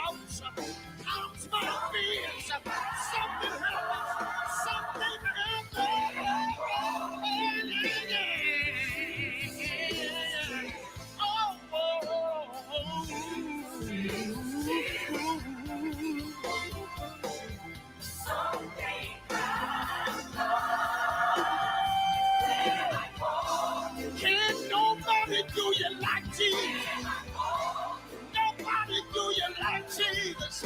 doubts, calms my fears. Something happens. Something happens. Oh, can nobody do you like Jesus? Nobody do you like Jesus.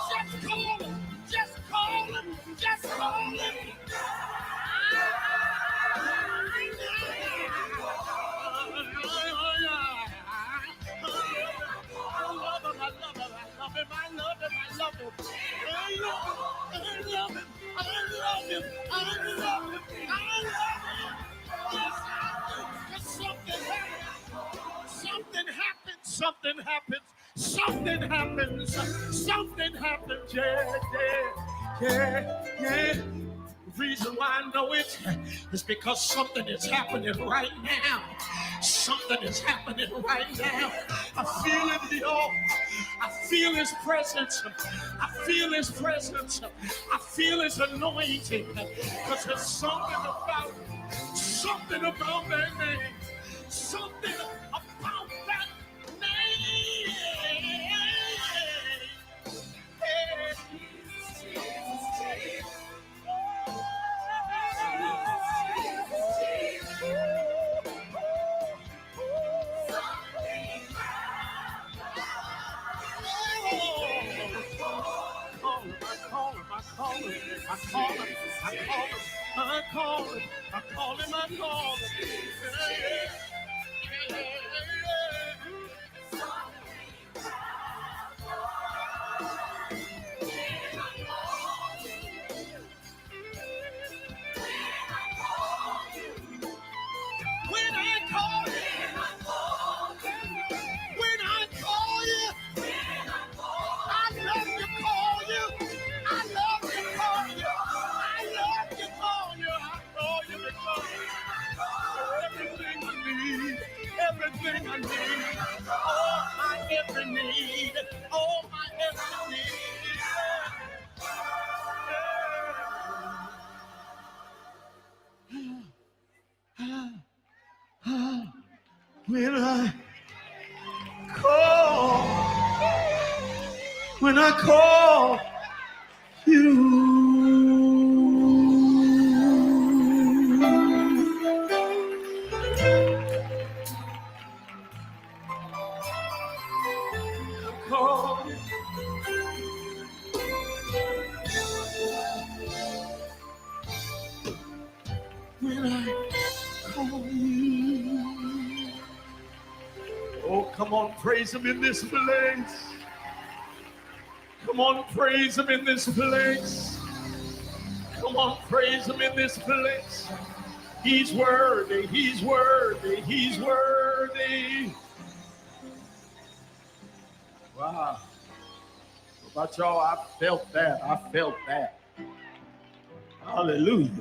Just call him. Just call him. Just call him. Something happens. Something happens. Something happens. Yeah. The reason why I know it is because something is happening right now. Something is happening right now. I feel it, y'all. I feel his presence. I feel his presence. I feel his anointing. Because there's something about that name. Something about that name. I call him. Everything I need, all my every need, all my every need. When I call you. When I call you. Oh, come on, praise him in this place. Come on, praise him in this place. Come on, praise him in this place. He's worthy, he's worthy, he's worthy. Wow. What about y'all? I felt that. Hallelujah.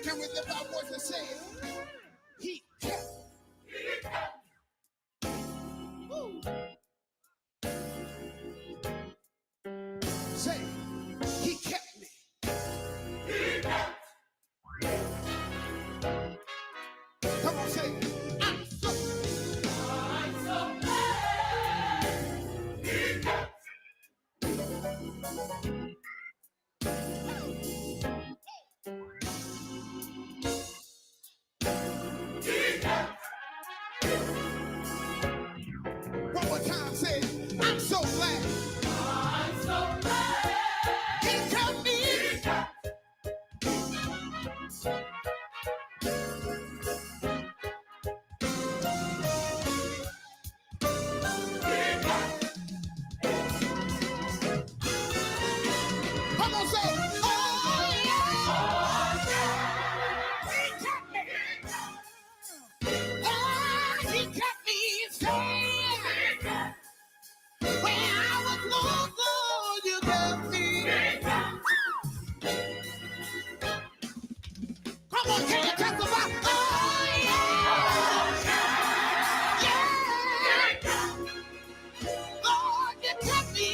Can we lift our voice and say it? He kept. Woo. Say, he kept me. Come on, say, I'm so glad. He kept. One more time, say, I'm so glad. I'm so glad. He kept me. Come on, say, oh yeah. He kept me. Oh, he kept me safe. When I was lost, you kept me. Come on, can you testify? Oh yeah. Yeah. Lord, you kept me.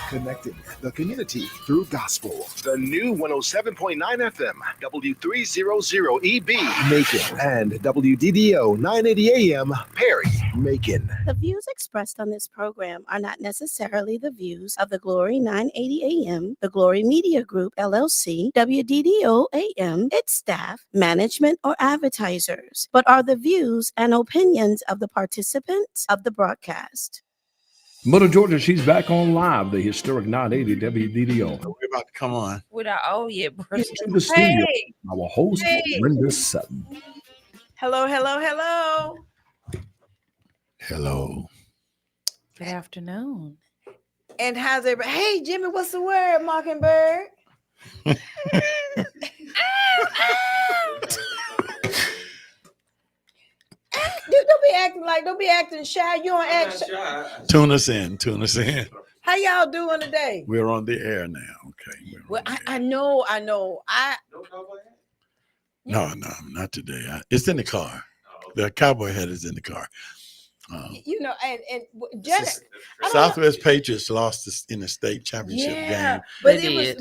Connecting the community through gospel. The new 107.9 FM, W300EB, Macon, and WDDO 980 AM, Perry, Macon. The views expressed on this program are not necessarily the views of the Glory 980 AM, the Glory Media Group, LLC, WDDO AM, its staff, management, or advertisers, but are the views and opinions of the participants of the broadcast. Mother Georgia, she's back on live, the historic 980 WDDO. We're about to come on. Without To the studio, our host, Brenda Sutton. Hello, hello, hello. Hello. Good afternoon. And how's everybody? Hey, Jimmy, what's the word, Mockingbird? Don't be acting shy. You don't act shy. Tune us in. How y'all doing today? We're on the air now. Okay. Well, I know. No, not today. It's in the car. The cowboy hat is in the car. And Janet, Southwest Patriots lost this in the state championship game.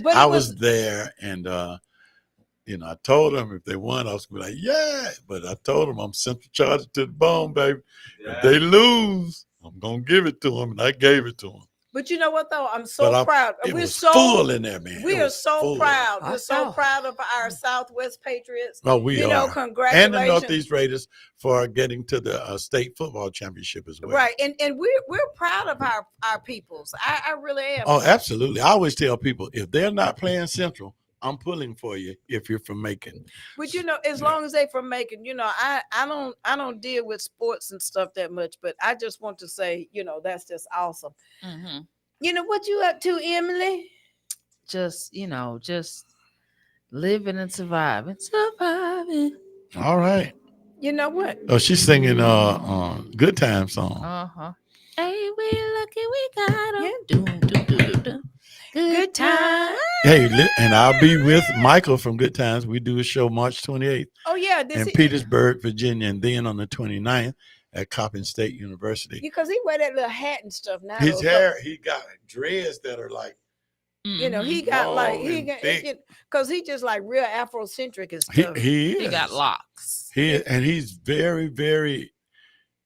But I was there, and I told them if they won, I was gonna be like, yeah. But I told them I'm Central Charger to the bone, baby. Yeah. If they lose, I'm gonna give it to them, and I gave it to them. But you know what though? I'm so proud. We're so full in there, man. We are so proud. We're so proud of our Southwest Patriots. Oh, we are. Congratulations. And the Northeast Raiders for getting to the state football championship as well. Right. And we're proud of our peoples. I really am. Oh, absolutely. I always tell people if they're not playing Central, I'm pulling for you if you're from Macon. But as long as they from Macon, I don't deal with sports and stuff that much, but I just want to say, that's just awesome. Mm-hmm. What you up to, Emily? Just living and surviving. All right. You know what? Oh, she's singing Good Time song. Uh-huh. Hey, we lucky we got them. Good time. Hey, and I'll be with Michael from Good Times. We do a show March 28th. Oh, yeah. In Petersburg, Virginia, and then on the 29th at Coppin State University. Because he wear that little hat and stuff now. His hair, he got dreads that are like, he got because he just like real Afrocentric and stuff. He is. He got locks. He's very, very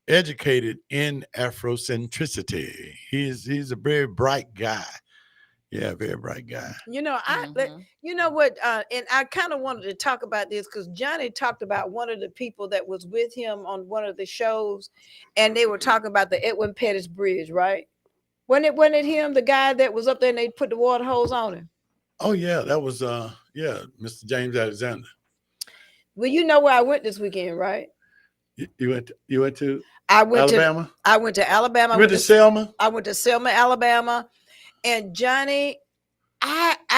educated in Afrocentricity. He's a very bright guy. Yeah, very bright guy. You know what? And I kind of wanted to talk about this because Johnny talked about one of the people that was with him on one of the shows, and they were talking about the Edwin Pettis Bridge, right? Wasn't it him, the guy that was up there and they put the water hose on him? Oh yeah, that was Mr. James Alexander. Well, you know where I went this weekend, right? You went to Alabama? I went to Alabama. You went to Selma? I went to Selma, Alabama. And Johnny,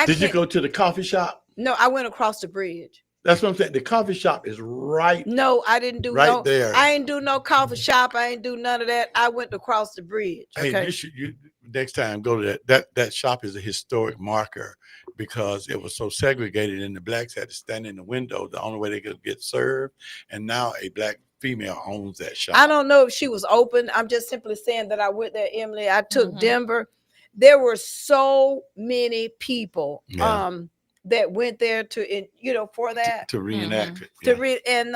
Did you go to the coffee shop? No, I went across the bridge. That's what I'm saying. The coffee shop is right. No, I didn't do Right there. I ain't do no coffee shop. I ain't do none of that. I went to cross the bridge. Okay. Hey, you next time go to that shop is a historic marker because it was so segregated and the blacks had to stand in the window the only way they could get served, and now a black female owns that shop. I don't know if she was open. I'm just simply saying that I went there, Emily. I took Denver. There were so many people that went there to for that to reenact it. And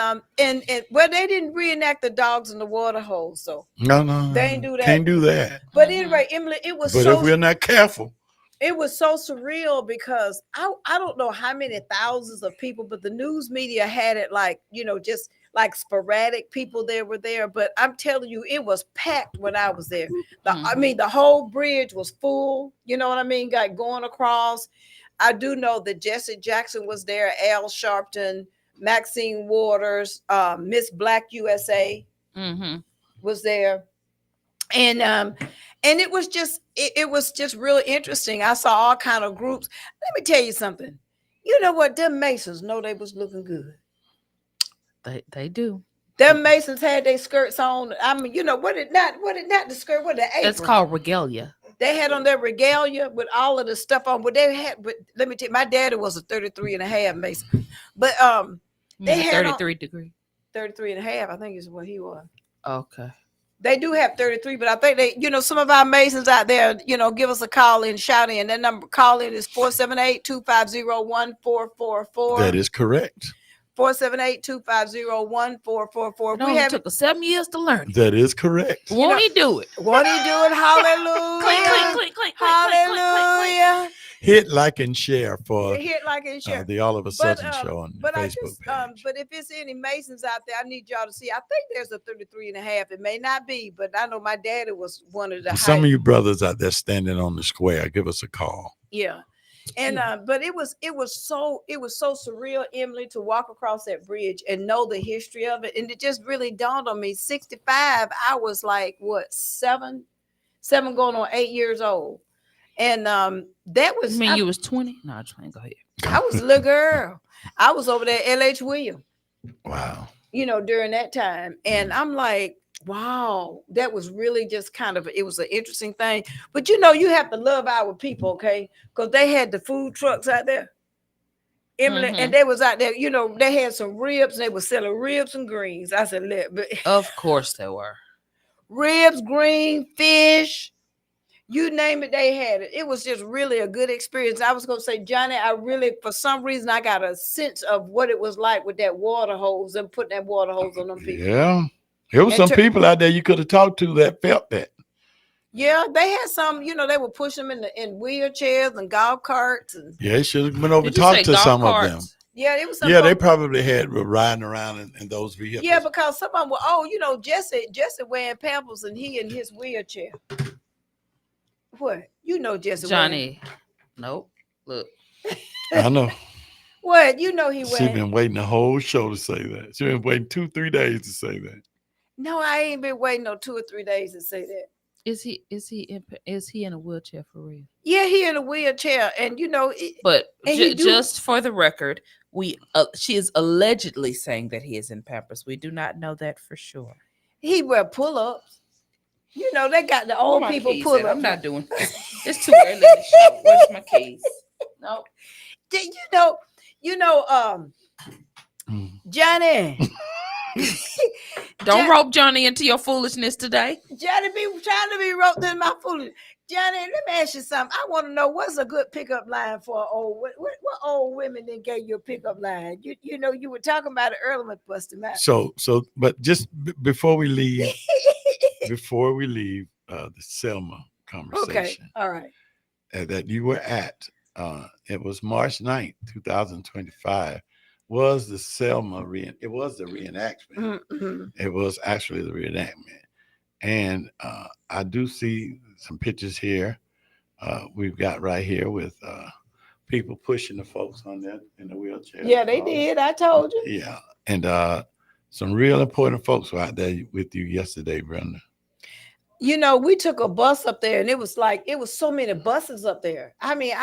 well, they didn't reenact the dogs in the water hole, so no, they ain't do that. Can't do that. But anyway, Emily, But if we're not careful, it was so surreal because I don't know how many thousands of people, but the news media had it like, just like sporadic people were there. But I'm telling you, it was packed when I was there. I mean, the whole bridge was full. You know what I mean? Got going across. I do know that Jesse Jackson was there, Al Sharpton, Maxine Waters, Miss Black USA was there. And it was just it was just real interesting. I saw all kind of groups. Let me tell you something. You know what? Them Masons know they was looking good. They do. Them Masons had their skirts on. I mean, what it not the skirt, what the apron. That's called regalia. They had on their regalia with all of the stuff on. But they had, but let me tell you, my daddy was a 33.5 Mason. But they had 33 degree. 33.5, I think is what he was. Okay. They do have 33, but I think they, some of our Masons out there, give us a call in, shout in. That number, call in is 478-250-1444. that is correct. 478-250-1444. We have took us 7 years to learn. That is correct. Won't he do it? Won't he do it? Hallelujah. Click, click, click, click, Hallelujah. Hit like and share for Hit like and share. the All of a Sudden show on the Facebook page. But if it's any Masons out there, I need y'all to see. I think there's a 33.5. It may not be, but I know my daddy was one of the Some of you brothers out there standing on the square, give us a call. Yeah. And but it was so surreal, Emily, to walk across that bridge and know the history of it. And it just really dawned on me. 65, I was like what, seven going on 8 years old. And that was you was 20? No, 20. Go ahead. I was a little girl. I was over there at LH Williams. Wow. During that time. And I'm like, wow, that was really just it was an interesting thing. But you have to love our people, okay? Because they had the food trucks out there, Emily, and they was out there, they had some ribs and they were selling ribs and greens. I said, of course they were. Ribs, green, fish, you name it, they had it. It was just really a good experience. I was going to say, Johnny, I really, for some reason, I got a sense of what it was like with that water hose and putting that water hose on them people. Yeah. There was some people out there you could have talked to that felt that. Yeah, they had some, they would push them in wheelchairs and golf carts. And yeah, should have been over and talked to some of them. Yeah, it was. Yeah, they probably were riding around in those vehicles. Yeah, because some of them were, Jesse wearing Pampers and he in his wheelchair. What? Jesse. Johnny. Nope. Look. I know. What? He went. She's been waiting the whole show to say that. She's been waiting 2-3 days to say that. No, I ain't been waiting no 2 or 3 days to say that. Is he in a wheelchair for real? Yeah, he in a wheelchair, and But just for the record, she is allegedly saying that he is in Pampers. We do not know that for sure. He wear pull-ups. They got the old people pull-ups. I'm not doing this. It's too early in the show. Where's my keys? No. Johnny. Don't rope Johnny into your foolishness today. Johnny be trying to be roped into my foolishness. Johnny, let me ask you something. I want to know what's a good pickup line for what old women then gave you a pickup line? You were talking about it earlier, Buster. So, but just before we leave, the Selma conversation. Okay, all right. That you were at, it was March 9th, 2025. Was the Selma it was the reenactment. Mm-hmm. It was actually the reenactment. And I do see some pictures here. We've got right here with people pushing the folks on that in the wheelchair. Yeah, they did. I told you. Yeah. And some real important folks were out there with you yesterday, Brenda. we took a bus up there, and it was so many buses up there. I mean,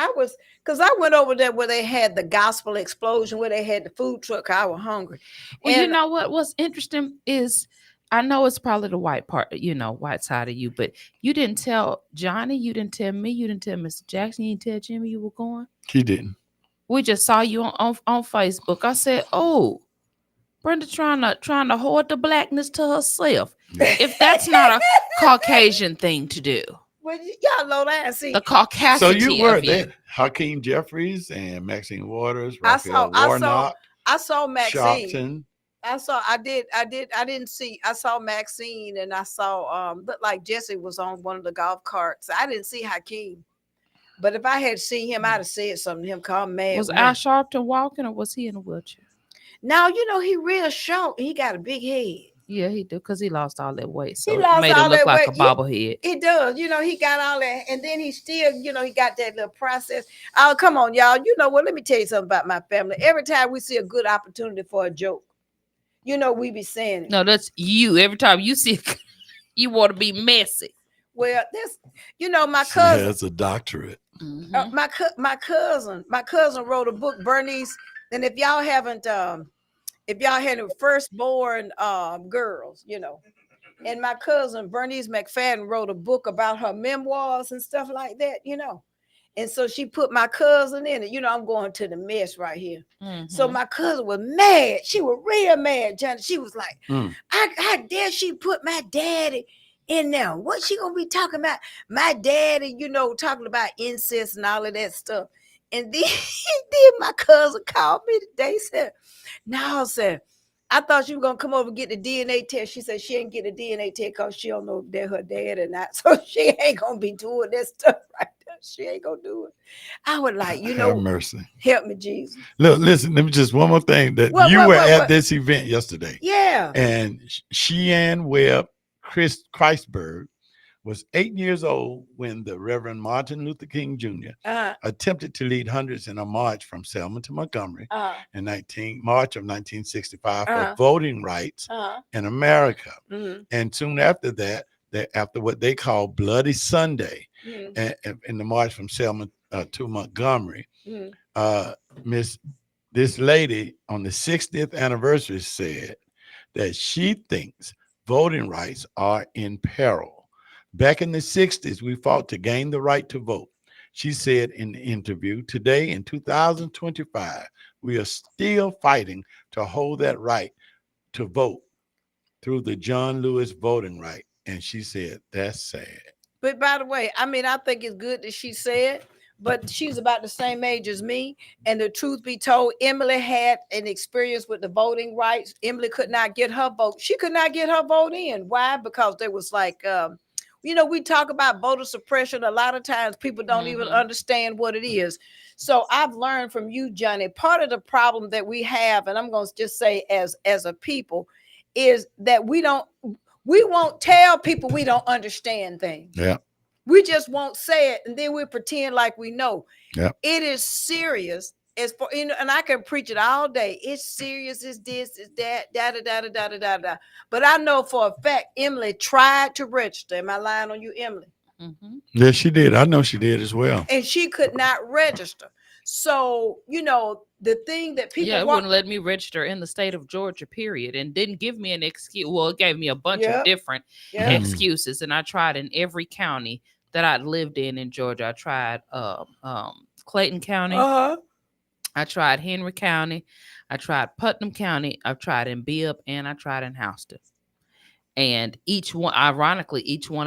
because I went over there where they had the gospel explosion, where they had the food truck. I was hungry. Well, and you know what's interesting is, I know it's probably the white part, white side of you, but you didn't tell Johnny, you didn't tell me, you didn't tell Mr. Jackson, you didn't tell Jimmy you were going. He didn't. We just saw you on Facebook. I said, "Oh, Brenda trying to hoard the blackness to herself." Yeah. If that's not a Caucasian thing to do. Well, y'all know that. See, the Caucasian. So you were there. Hakeem Jeffries and Maxine Waters, Raphael Warnock. I saw Maxine. Sharpton. I saw Maxine, and I saw looked like Jesse was on one of the golf carts. I didn't see Hakeem. But if I had seen him, I'd have said something to him, call him mad. Was Al Sharpton walking, or was he in a wheelchair? Now, he real short. He got a big head. Yeah, he do, because he lost all that weight. So it made him look like a bobblehead. It does. He got all that. And then he still, he got that little process. Oh, come on, y'all. You know what? Let me tell you something about my family. Every time we see a good opportunity for a joke, we be saying it. No, that's you. Every time you see it, you want to be messy. Well, that's, my cousin. She has a doctorate. Mm-hmm. My cousin wrote a book, Bernice. And if y'all hadn't firstborn girls, and my cousin Bernice McFadden wrote a book about her memoirs and stuff like that, and so she put my cousin in it. I'm going to the mess right here. Mm-hmm. So my cousin was mad. She was real mad, Johnny. She was like, how dare she put my daddy in there? What she gonna be talking about? My daddy, talking about incest and all of that stuff. And then my cousin called me today, said, "No, sir, I thought you were going to come over and get the DNA test." She said she ain't get the DNA test because she don't know if they're her dad or not. So she ain't going to be doing that stuff right there. She ain't going to do it. I would like, have mercy. Help me, Jesus. Look, listen, let me just one more thing. You were at this event yesterday. Yeah. And Sheann Webb Christberg was 8 years old when the Reverend Martin Luther King Jr. Attempted to lead hundreds in a march from Selma to Montgomery in March of 1965 for voting rights in America. Mm-hmm. And soon after that, after what they call Bloody Sunday, in the march from Selma to Montgomery, this lady on the 60th anniversary said that she thinks voting rights are in peril. Back in the 60s, we fought to gain the right to vote. She said in the interview, today in 2025, we are still fighting to hold that right to vote through the John Lewis voting right. And she said, that's sad. But by the way, I think it's good that she said, but she's about the same age as me. And the truth be told, Emily had an experience with the voting rights. Emily could not get her vote. She could not get her vote in. Why? Because there was like, we talk about voter suppression. A lot of times people don't even understand what it is. So I've learned from you, Johnny, part of the problem that we have, and I'm going to just say as a people, is that we won't tell people we don't understand things. Yeah. We just won't say it, and then we pretend like we know. Yeah. It is serious. As for and I can preach it all day. It's serious. It's this. It's that. Da. But I know for a fact Emily tried to register. Am I lying on you, Emily? Mm-hmm. Yes, she did. I know she did as well. And she could not register. So the thing that people wouldn't let me register in the state of Georgia, period, and didn't give me an excuse. Well, it gave me a bunch of different excuses, and I tried in every county that I'd lived in Georgia. I tried Clayton County. I tried Henry County. I tried Putnam County. I've tried in Bibb, and I tried in Houston. And each one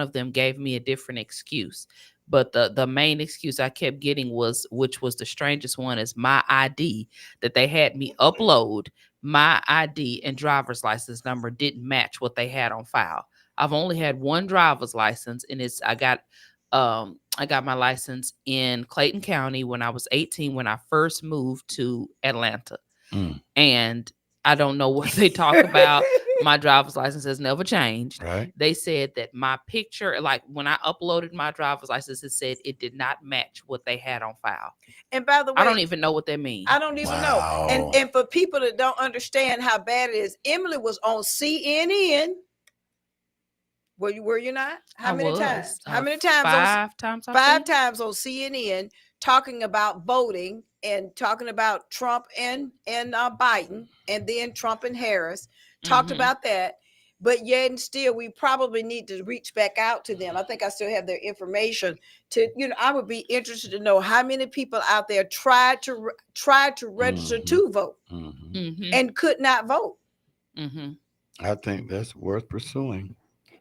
of them gave me a different excuse. But the main excuse I kept getting which was the strangest one, is my ID, that they had me upload my ID and driver's license number didn't match what they had on file. I've only had one driver's license, and I got my license in Clayton County when I was 18, when I first moved to Atlanta. And I don't know what they talk about. My driver's license has never changed. Right. They said that my picture, like when I uploaded my driver's license, it said it did not match what they had on file. And by the way, I don't even know what that means. I don't even know. And for people that don't understand how bad it is, Emily was on CNN. Were you not? How I many was. times? How many times? Five times. I Five think. times on CNN talking about voting and talking about Trump and Biden, and then Trump and Harris talked about that. But yet and still, we probably need to reach back out to them. I think I still have their information. I would be interested to know how many people out there tried to register to vote and could not vote. I think that's worth pursuing.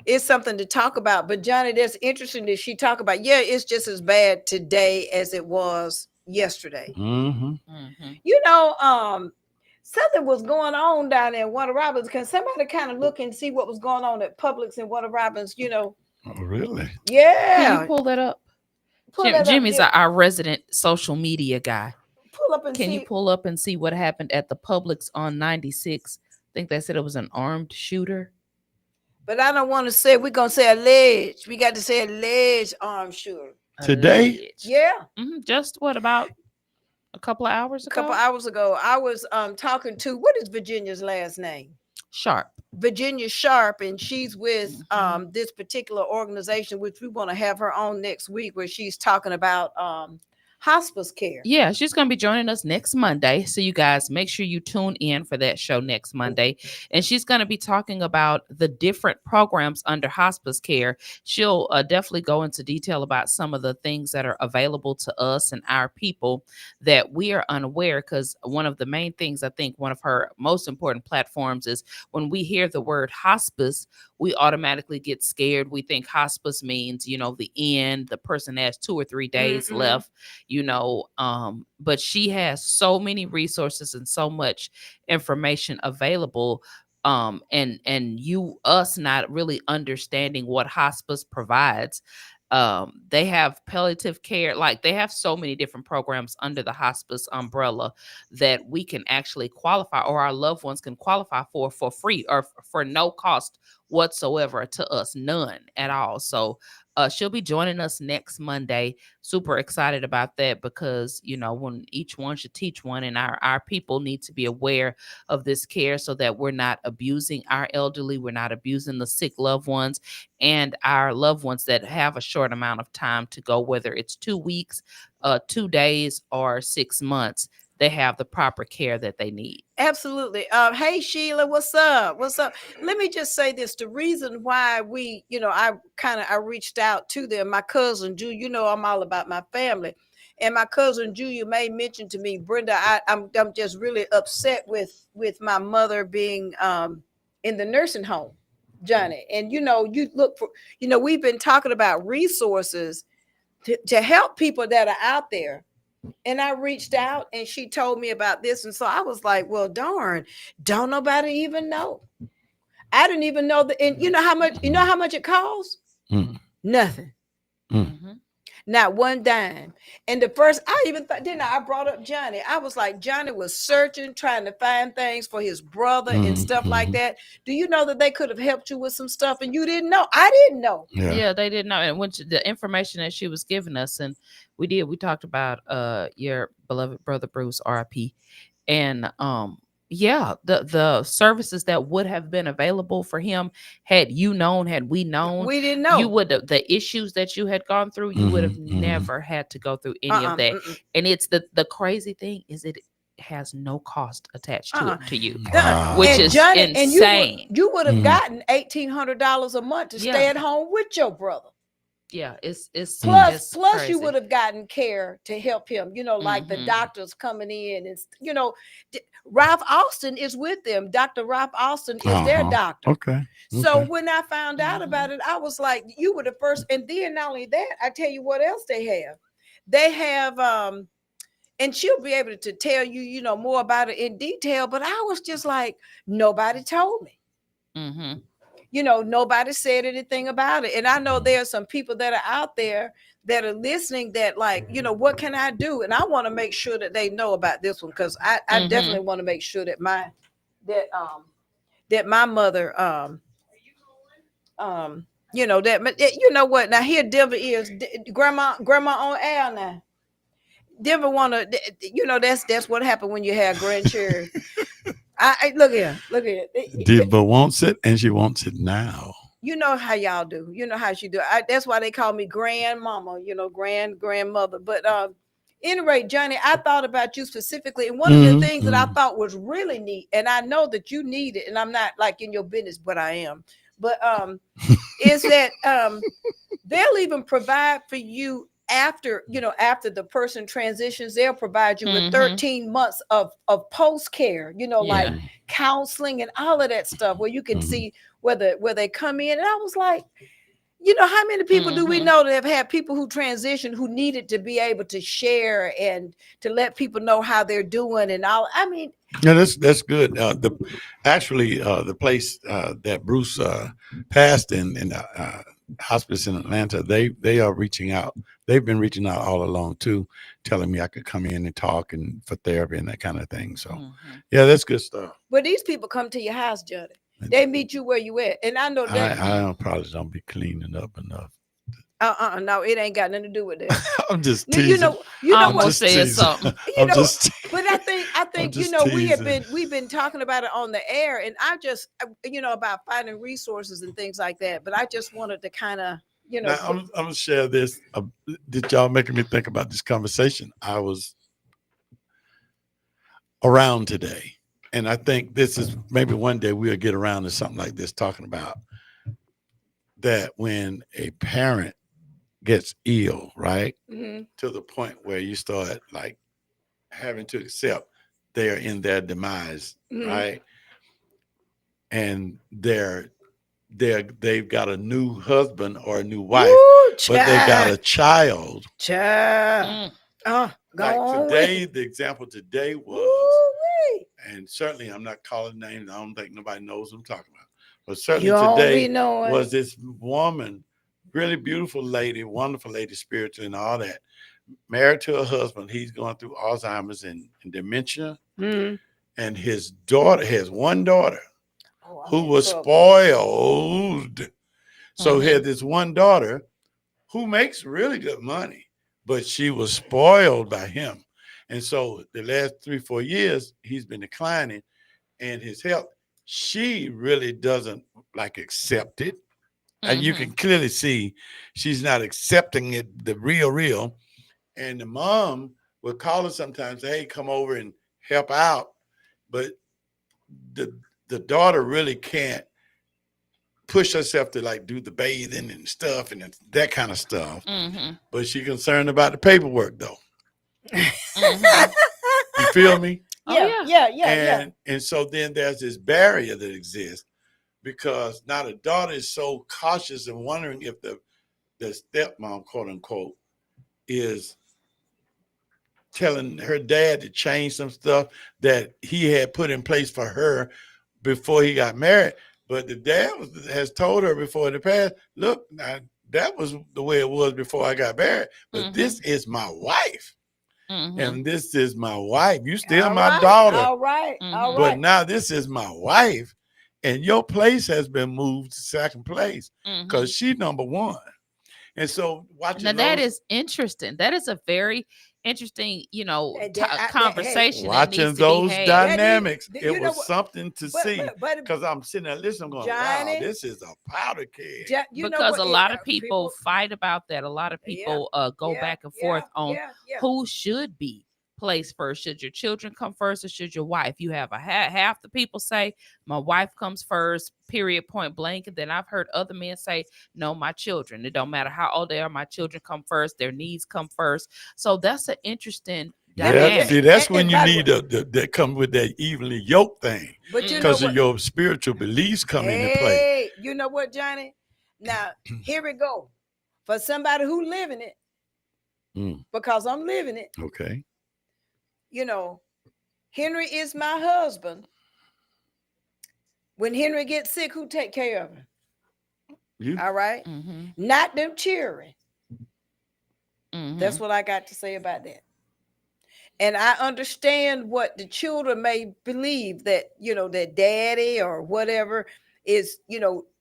It's something to talk about. But Johnny, that's interesting that she talk about. Yeah, it's just as bad today as it was yesterday. Something was going on down there in Warner Robins. Can somebody kind of look and see what was going on at Publix and Warner Robins? Oh, really? Yeah. Can you pull that up? Jimmy's our resident social media guy. Pull up and Can you pull up and see what happened at the Publix on 96? I think they said it was an armed shooter. But I don't want to say, we're going to say alleged. We got to say alleged armed shooter. Today? Alleged. Yeah. Just what, about a couple of hours ago? I was talking to, what is Virginia's last name? Sharp. Virginia Sharp, and she's with this particular organization, which we want to have her on next week, where she's talking about hospice care. Yeah, she's going to be joining us next Monday. So you guys make sure you tune in for that show next Monday. And she's going to be talking about the different programs under hospice care. She'll definitely go into detail about some of the things that are available to us and our people that we are unaware, because one of the main things, I think one of her most important platforms is when we hear the word hospice, we automatically get scared. We think hospice means, the end, the person has 2 or 3 days left, but she has so many resources and so much information available. And us not really understanding what hospice provides. They have palliative care, like they have so many different programs under the hospice umbrella that we can actually qualify, or our loved ones can qualify for free or for no cost whatsoever to us, none at all. So she'll be joining us next Monday. Super excited about that, because when each one should teach one, and our people need to be aware of this care so that we're not abusing our elderly, we're not abusing the sick loved ones, and our loved ones that have a short amount of time to go, whether it's 2 weeks, 2 days, or 6 months. They have the proper care that they need. Absolutely. Hey, Sheila, what's up? Let me just say this. The reason why I reached out to them, my cousin, Ju, I'm all about my family. And my cousin, Ju, you may mention to me, Brenda, I'm just really upset with my mother being in the nursing home, Johnny. And, you look for, we've been talking about resources to help people that are out there. And I reached out, and she told me about this. And so I was like, well, darn, don't nobody even know. I didn't even know that. And you know how much it costs? Nothing. Not one dime. And the first, I brought up Johnny. I was like, Johnny was searching, trying to find things for his brother and stuff like that. Do you know that they could have helped you with some stuff and you didn't know? I didn't know. Yeah, they didn't know. And the information that she was giving us, and we talked about your beloved brother Bruce, RIP, and the services that would have been available for him had we known, we didn't know. You would have, the issues that you had gone through, you would have never had to go through any of that. And it's the crazy thing is it has no cost attached to you, which is Johnny, insane. And you would have gotten $1,800 a month to stay at home with your brother. Yeah, it's plus crazy. You would have gotten care to help him, like the doctors coming in, and Ralph Austin is with them. Dr. Ralph Austin is their doctor. Okay. So when I found out about it, I was like, you were the first. And then not only that, I tell you what else they have. They have and she'll be able to tell you, more about it in detail, but I was just like, nobody told me. Nobody said anything about it. And I know there are some people that are out there that are listening that like, what can I do? And I want to make sure that they know about this one, because I definitely want to make sure that my mother, now here Denver is grandma on air now. Denver that's what happened when you have grandchildren. I look here. Denver wants it, and she wants it now. you know how y'all do. You know how she do. That's why they call me grandmama, grandmother. But anyway, Johnny, I thought about you specifically. And one of the things that I thought was really neat, and I know that you need it, and I'm not like in your business, but I am. But is that they'll even provide for you after the person transitions. They'll provide you with 13 months of post care, like counseling and all of that stuff, where you can see where they come in. And I was like, how many people do we know that have had people who transitioned who needed to be able to share and to let people know how they're doing and all? I mean, yeah, that's good. The place that Bruce passed in hospice in Atlanta, they are reaching out. They've been reaching out all along too, telling me I could come in and talk and for therapy and that kind of thing. So, yeah, that's good stuff. But these people come to your house, Johnny. They meet you where you at, and I know that I probably don't be cleaning up enough. No, it ain't got nothing to do with that. I'm just teasing. I'm gonna say something. But I think we've been talking about it on the air, and I just about finding resources and things like that. But I just wanted to kind of Now, I'm gonna share this. Did y'all making me think about this conversation? I was around today, and I think this is maybe one day we'll get around to something like this, talking about that when a parent gets ill, right, to the point where you start like having to accept they're in their demise, right, and they've got a new husband or a new wife, but they got a child. Today, the example today was, and certainly I'm not calling names. I don't think nobody knows what I'm talking about, but certainly today was this woman. Really beautiful lady, wonderful lady, spiritual and all that. Married to a husband. He's going through Alzheimer's and dementia. And his daughter has one daughter who was spoiled. So he had this one daughter who makes really good money, but she was spoiled by him. And so the last 3-4 years, he's been declining, and his health, she really doesn't like accept it. And you can clearly see she's not accepting it, the real. And the mom would call her sometimes, hey, come over and help out. But the daughter really can't push herself to like do the bathing and stuff and that kind of stuff. But she's concerned about the paperwork though. You feel me? Yeah. And so then there's this barrier that exists. Because now the daughter is so cautious and wondering if the stepmom, quote unquote, is telling her dad to change some stuff that he had put in place for her before he got married. But the dad has told her before in the past, look, now that was the way it was before I got married, but this is my wife. And this is my wife. You still my daughter. All right. But now this is my wife. And your place has been moved to second place because she's number one. And so watching now that is interesting. That is a very interesting, conversation. Watching those dynamics, it was something to see. Because I'm sitting there listening, I'm going, Johnny, wow, this is a powder keg. Because a lot of people fight about that. A lot of people go back and forth on who should be placed first. Should your children come first or should your wife? You have half the people say my wife comes first, period, point blank. And then I've heard other men say, no, my children. It don't matter how old they are. My children come first. Their needs come first. So that's an interesting dynamic. See, that's when you need that come with that evenly yoked thing. Because of your spiritual beliefs come into play. You know what, Johnny? Now, here we go. For somebody who living it, because I'm living it. Okay. Henry is my husband. When Henry gets sick, who take care of him? You. All right. Not them cheering. That's what I got to say about that. And I understand what the children may believe that, that daddy or whatever is,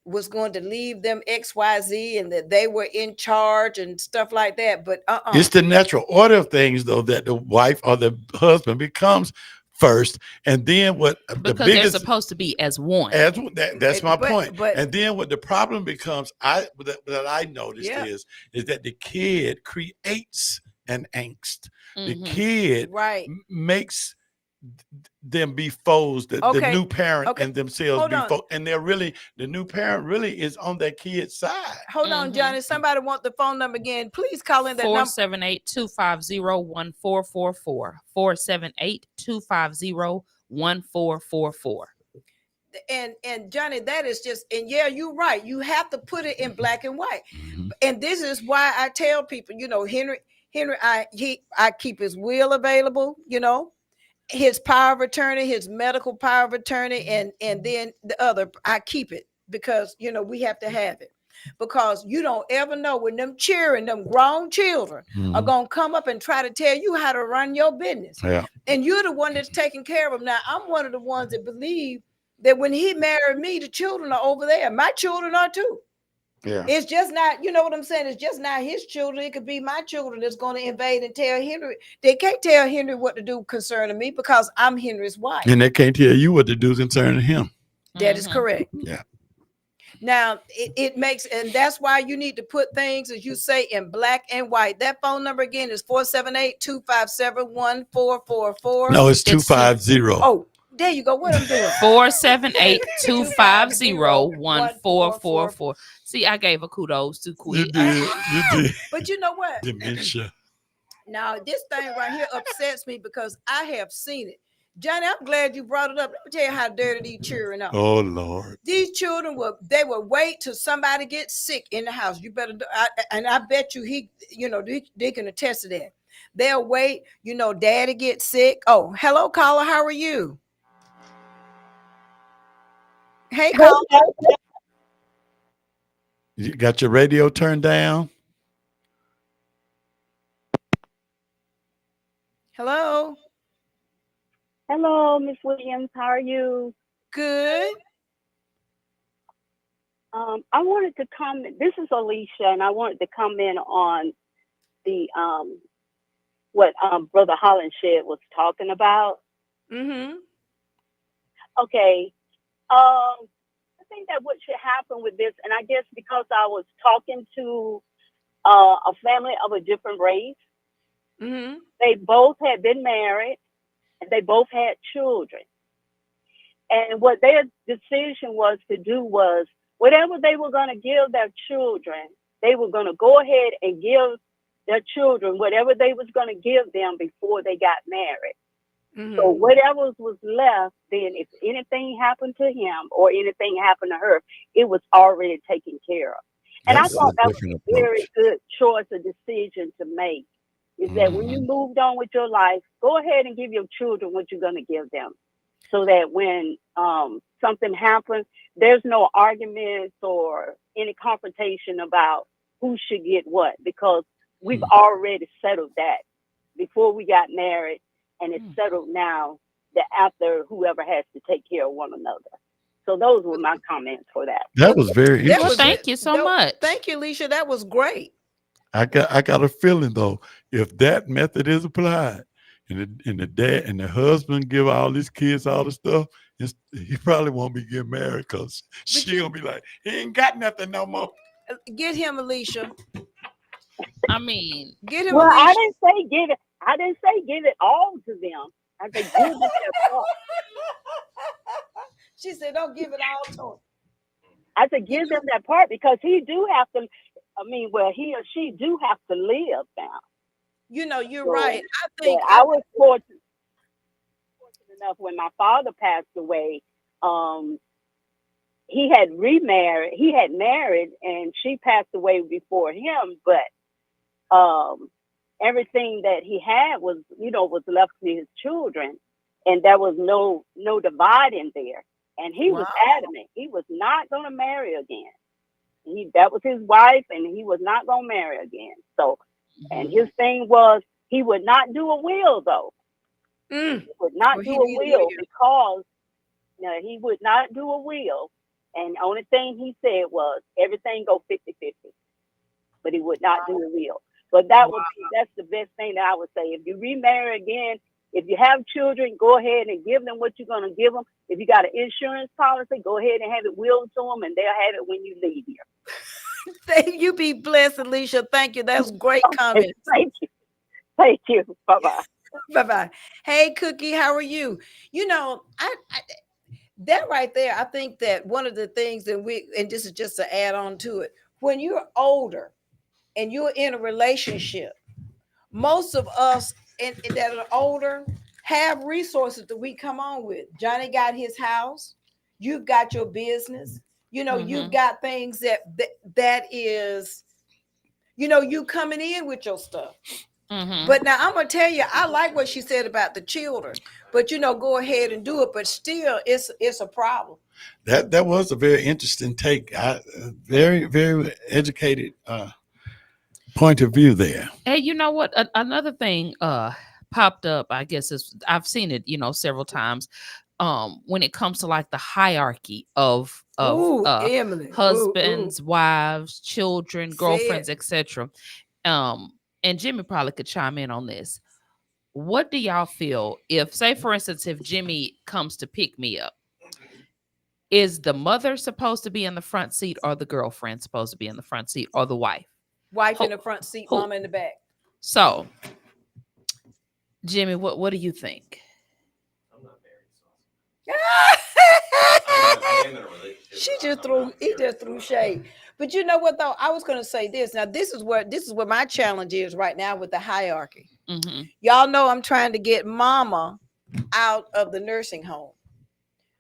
was going to leave them XYZ and that they were in charge and stuff like that. But it's the natural order of things, though, that the wife or the husband becomes first, and then what the Because biggest they're supposed to be as one. that's my point. But And then what the problem becomes, that I noticed is that the kid creates an angst. The kid makes them be foes, the new parent and themselves be foes, and they're really, the new parent really is on that kid's side. Hold on, Johnny. Somebody want the phone number again. Please call in that number. 478-250-1444. 478-250-1444. And Johnny, that is just, and yeah, you're right. You have to put it in black and white. And this is why I tell people, you know, Henry, I keep his will available, you know, his power of attorney, his medical power of attorney, and then the other, I keep it because, you know, we have to have it, because you don't ever know when them grown children are going to come up and try to tell you how to run your business. And you're the one that's taking care of them. Now, I'm one of the ones that believe that when he married me, the children are over there. My children are too. It's just not, you know what I'm saying? It's just not his children. It could be my children that's going to invade and tell Henry. They can't tell Henry what to do concerning me because I'm Henry's wife. And they can't tell you what to do concerning him. That is correct. Yeah. Now, it makes, and that's why you need to put things, as you say, in black and white. That phone number again is 478-257-1444. No, it's 250. Oh, there you go. What I'm doing. 478-250-1444. See, I gave a kudos too quick. You did. But you know what? Dementia. Now, this thing right here upsets me because I have seen it. Johnny, I'm glad you brought it up. Let me tell you how dirty these children are. Oh, Lord. These children will wait till somebody gets sick in the house. You better, and I bet you they can attest to that. They'll wait, daddy gets sick. Oh, hello, caller. How are you? Hey, caller. You got your radio turned down? Hello. Hello, Miss Williams. How are you? Good. I wanted to comment. This is Alicia, and I wanted to comment on the what Brother Hollingshed was talking about. Mm-hmm. Okay. I think that what should happen with this, and I guess because I was talking to a family of a different race, they both had been married. And they both had children. And what their decision was to do was whatever they were going to give their children, they were going to go ahead and give their children whatever they was going to give them before they got married. So whatever was left, then if anything happened to him or anything happened to her, it was already taken care of. And I thought that was a very good choice or decision to make. Is that when you moved on with your life, go ahead and give your children what you're going to give them, so that when something happens, there's no arguments or any confrontation about who should get what, because we've already settled that before we got married, and it's settled now that after whoever has to take care of one another. So those were my comments for that. That was very interesting. Well, thank you so much. Thank you, Alicia. That was great. I got a feeling though, if that method is applied, and the dad and the husband give all these kids all the stuff, he probably won't be getting married because she gonna be like, he ain't got nothing no more. Get him, Alicia. I mean, get him. Well, Alicia. I didn't say give it. I didn't say give it all to them. I said give it their part. She said, don't give it all to him. I said give them that part because he do have to. He or she do have to live now. You're right. I think I was fortunate enough when my father passed away. He had remarried. He had married, and she passed away before him. But everything that he had was left to his children, and there was no dividing there. And he was adamant he was not going to marry again. That was his wife, and he was not going to marry again. So, and his thing was he would not do a will, though. He would not do a will because he would not do a will. And the only thing he said was everything go 50-50. But he would not do a will. But that's the best thing that I would say. If you remarry again, If you have children, go ahead and give them what you're going to give them. If you got an insurance policy, go ahead and have it willed to them, and they'll have it when you leave here. Thank you. Be blessed, Alicia. Thank you. That's great comment. Thank you. Thank you. Bye-bye. Bye-bye. Hey, Cookie, how are you? You know, I that right there, I think that one of the things that and this is just to add on to it, when you're older and you're in a relationship, most of us that are older have resources that we come on with. Johnny got his house. You've got your business. You know, you've got things that is, you know, you coming in with your stuff. But now I'm gonna tell you, I like what she said about the children. But you know, go ahead and do it. But still, it's a problem. That was a very interesting take. Very, very educated point of view there. Hey, you know what? Another thing popped up. I guess I've seen it, you know, several times. When it comes to like the hierarchy of Emily. husbands, wives, children, girlfriends, etc. And Jimmy probably could chime in on this. What do y'all feel if, say, for instance, if Jimmy comes to pick me up, is the mother supposed to be in the front seat, or the girlfriend supposed to be in the front seat, or the wife? Wife in the front seat, mom in the back. So, Jimmy, what do you think? I'm not married, so He just threw shade. But you know what though? I was going to say this. Now this is what my challenge is right now with the hierarchy. Y'all know I'm trying to get mama out of the nursing home,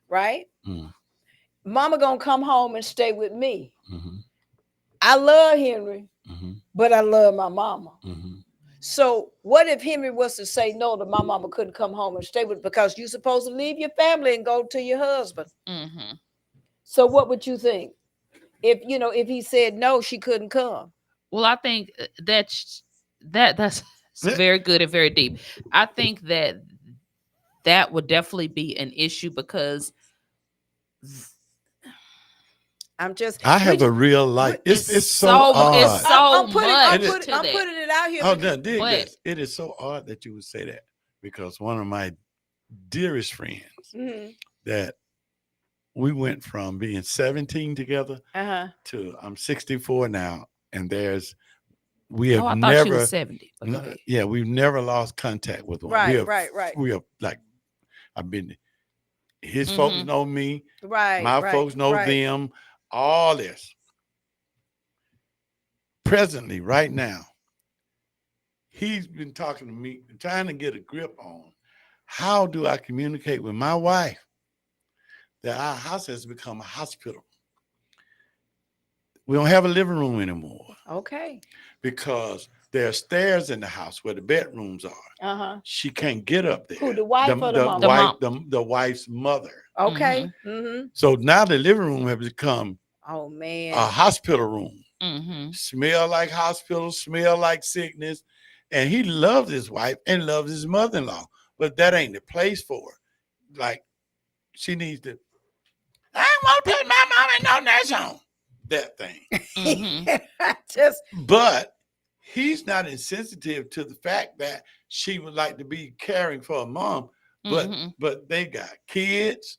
right? Mama gonna come home and stay with me. I love Henry, but I love my mama. So what if Henry was to say no, that my mama couldn't come home and stay with, because you're supposed to leave your family and go to your husband? So what would you think? If he said no, she couldn't come. Well, I think that's very good and very deep. I think that would definitely be an issue, because I have a real life. It's so odd. It's so I'm much. I'm putting it out here. Oh, no, dig this. It is so odd that you would say that, because one of my dearest friends that we went from being 17 together to I'm 64 now, and we have never. She was 70. Yeah, we've never lost contact with one. Right. We are like, I've been. His folks know me. Right. My folks know them. All this. Presently, right now, he's been talking to me, trying to get a grip on how do I communicate with my wife that our house has become a hospital. We don't have a living room anymore. Okay. Because there are stairs in the house where the bedrooms are. She can't get up there. Who, the wife or the mom? The wife's mother. Okay. So now the living room has become a hospital room. Smell like hospital, smell like sickness. And he loves his wife and loves his mother-in-law. But that ain't the place for her. Like, she needs to, I want to put my mom in no nursing home. That thing. But he's not insensitive to the fact that she would like to be caring for her mom, but they got kids,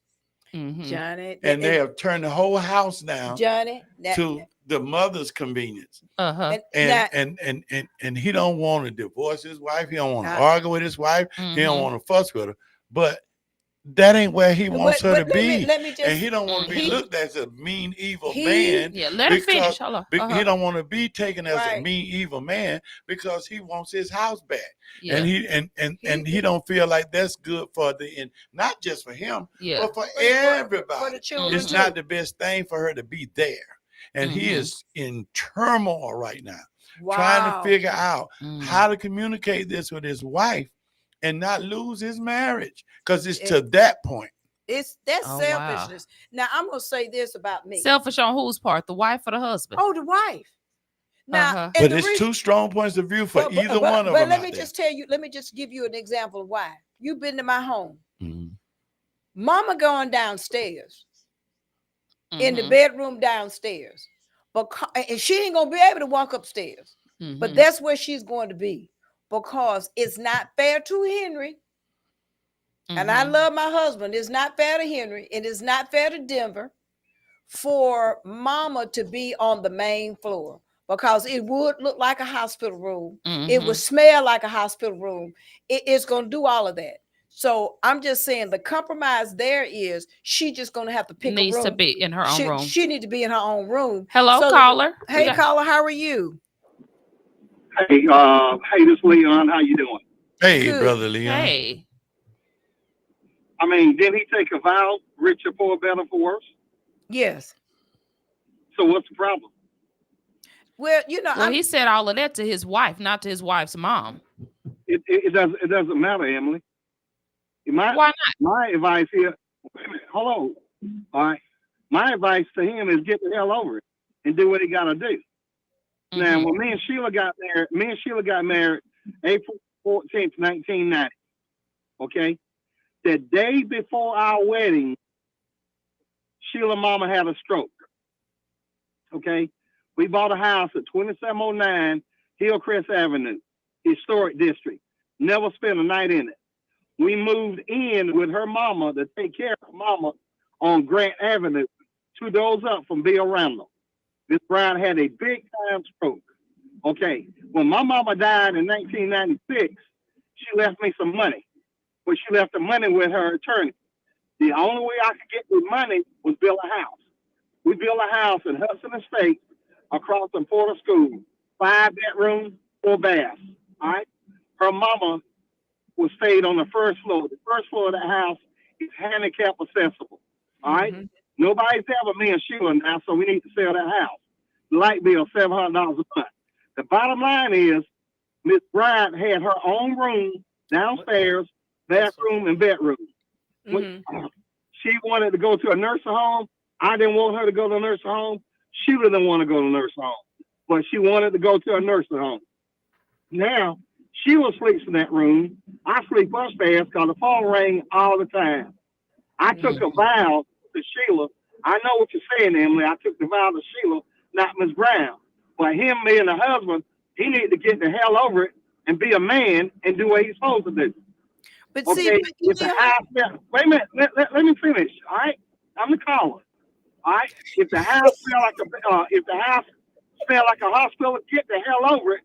Johnny, and they have turned the whole house down, Johnny, to the mother's convenience. And he don't want to divorce his wife. He don't want to argue with his wife. He don't want to fuss with her. But that ain't where he wants her to be. And he don't want to be looked at as a mean, evil man. Yeah, let him finish. He don't want to be taken as a mean, evil man, because he wants his house back. And he don't feel like that's good for not just for him, but for everybody. For the children, it's not the best thing for her to be there. And he is in turmoil right now, trying to figure out how to communicate this with his wife and not lose his marriage, because it's to that point. That's selfishness. Wow. Now I'm gonna say this about me. Selfish on whose part? The wife or the husband? Oh, the wife. Now, but it's two strong points of view for either one of them. But let me just tell you. Let me just give you an example of why. You've been to my home. Mama going downstairs in the bedroom downstairs, and she ain't gonna be able to walk upstairs. But that's where she's going to be, because it's not fair to Henry And I love my husband. It's not fair to Henry, and it's not fair to Denver for mama to be on the main floor, because it would look like a hospital room. It would smell like a hospital room. It's going to do all of that. So I'm just saying the compromise there is she just going to have to pick a room. To be in her own room. She needs to be in her own room. Hello, caller. Hey, caller, how are you? Hey, this is Leon. How you doing? Hey, good. Brother Leon. Hey. I mean, didn't he take a vow, rich or poor, better for worse? Yes. So what's the problem? Well, he said all of that to his wife, not to his wife's mom. It doesn't matter, Emily. Why not? My advice here. Wait a minute, hold on. All right. My advice to him is get the hell over it and do what he got to do. Now, when me and Sheila got married April 14th, 1990. Okay. The day before our wedding, Sheila mama had a stroke. Okay. We bought a house at 2709 Hillcrest Avenue, historic district. Never spent a night in it. We moved in with her mama to take care of mama on Grant Avenue, 2 doors up from Bill Randall. Miss Brown had a big time stroke. Okay. When my mama died in 1996, she left me some money. But she left the money with her attorney. The only way I could get the money was build a house. We built a house in Hudson Estate across from Porter School, 5 bedrooms, 4 baths. All right. Her mama was stayed on the first floor. The first floor of that house is handicap accessible. All right. Nobody's ever me and Sheila now, so we need to sell that house. The light bill $700 a month. The bottom line is Miss Bryant had her own room downstairs, bathroom and bedroom. She wanted to go to a nursing home. I didn't want her to go to a nursing home. She didn't want to go to a nursing home, but she wanted to go to a nursing home. Now, Sheila sleeps in that room. I sleep upstairs because the phone rang all the time. I took a vow to Sheila. I know what you're saying, Emily. I took the vow to Sheila, not Miss Brown. But him, me, and the husband, he need to get the hell over it and be a man and do what he's supposed to do. But okay, see, if the house, wait a minute, let me finish. All right, I'm the caller. All right, if the house smell like a hospital, get the hell over it.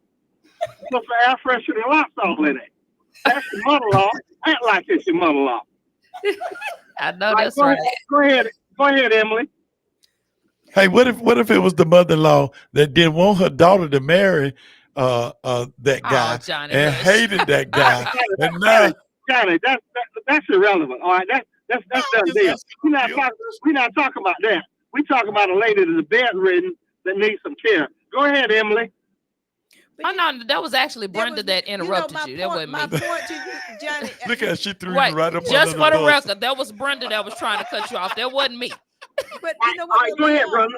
Put the air freshener and Lysol in it. That's your mother-in-law. Act like it's your mother-in-law. I know that's right. Go ahead, Emily. Hey, what if it was the mother-in-law that didn't want her daughter to marry that guy and hated that guy? And now, Johnny, that's irrelevant. All right, that's done deal. We're not talking about that. We talking about a lady that's bedridden that needs some care. Go ahead, Emily. No, that was actually Brenda that interrupted you. That wasn't me. My point to you, Johnny. Look at she threw you right up. Just for the record, that was Brenda that was trying to cut you off. That wasn't me. But you know what? Go ahead, brother.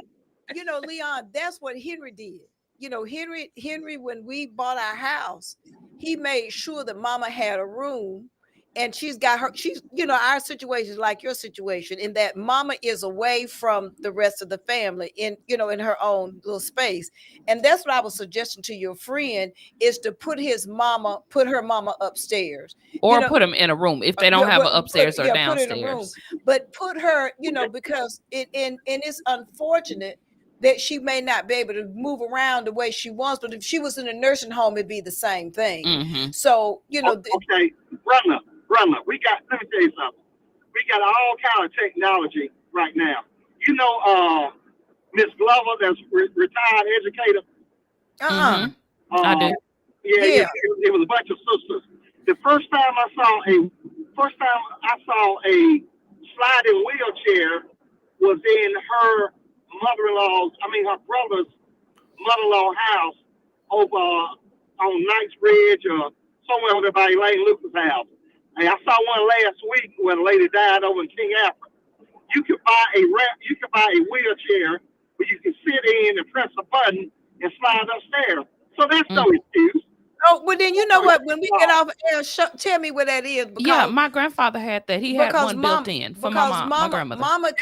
You know, Leon, that's what Henry did. You know, Henry, when we bought our house, he made sure that mama had a room. And she's, our situation is like your situation in that mama is away from the rest of the family in her own little space. And that's what I was suggesting to your friend is to put her mama upstairs. Or put them in a room if they don't have an upstairs or downstairs. Put in a room. But put her, because it's unfortunate that she may not be able to move around the way she wants, but if she was in a nursing home, it'd be the same thing. So, Okay, Brother, let me tell you something. We got all kind of technology right now. Miss Glover, that's retired educator. I do. Yeah. It was a bunch of sisters. The first time I saw a sliding wheelchair was in her her brother's mother-in-law house over on Knightsbridge or somewhere over there by Elaine Lucas' house. Hey, I saw one last week when a lady died over in King Alfred. You could buy a wheelchair where you can sit in and press a button and slide upstairs. So that's no excuse. Oh, well then you know what? When we get off air, tell me what that is. Yeah, my grandfather had that. He had one built in for my mom, my grandmother. Mama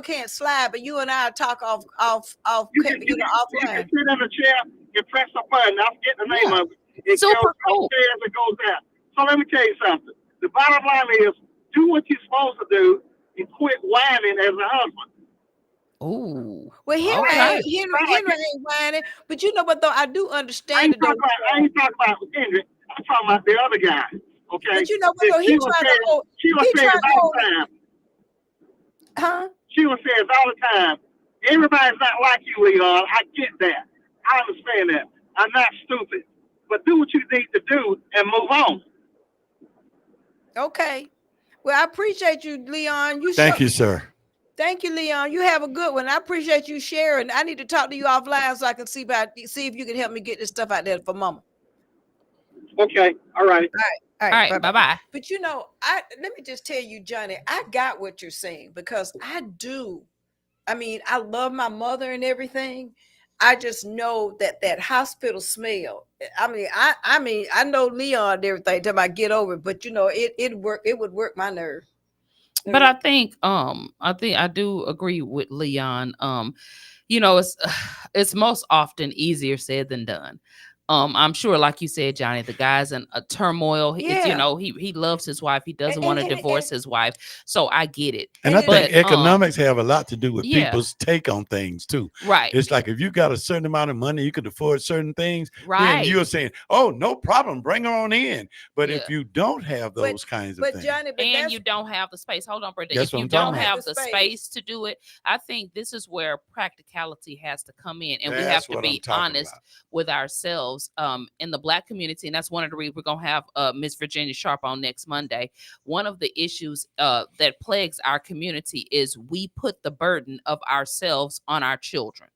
can't slide, but you and I talk off offline. You can sit in a chair and press a button. I forget the name of it. It Super goes cool. upstairs and goes out. So let me tell you something. The bottom line is do what you're supposed to do and quit whining as a husband. Ooh. Well, Okay. Henry ain't whining, but you know what though? I do I understand ain't talking about Henry. I'm talking about the other guy. Okay. But you know what though? He Sheila tried to hold. Sheila He says tried to all hold. the time. Huh? Sheila says all the time, everybody's not like you, Leon. I get that. I understand that. I'm not stupid. But do what you need to do and move on. Okay. Well, I appreciate you, Leon. Thank you, sir. Thank you, Leon. You have a good one. I appreciate you sharing. I need to talk to you offline so I can see if you can help me get this stuff out there for Mama. Okay. All right. All right. Bye-bye. But you know, let me just tell you, Johnny, I got what you're saying because I do. I mean, I love my mother and everything. I just know that hospital smell. I mean, I know Leon and everything till I get over it, but you know, it would work my nerve. But I think I do agree with Leon. You know, it's most often easier said than done. I'm sure, like you said, Johnny, the guy's in a turmoil. It's, you know, he loves his wife. He doesn't want to divorce his wife. So I get it. And I think economics have a lot to do with people's take on things too. Right. It's like if you got a certain amount of money, you could afford certain things. Right. Then you're saying, "Oh, no problem, bring her on in." But if you don't have those kinds of things, Johnny, and you don't have the space, hold on, Brenda. That's If you don't have the space to do it, I think this is where practicality has to come in, and we have to be honest with ourselves. In the Black community, and that's one of the reasons we're gonna have Miss Virginia Sharp on next Monday. One of the issues that plagues our community is we put the burden of ourselves on our children,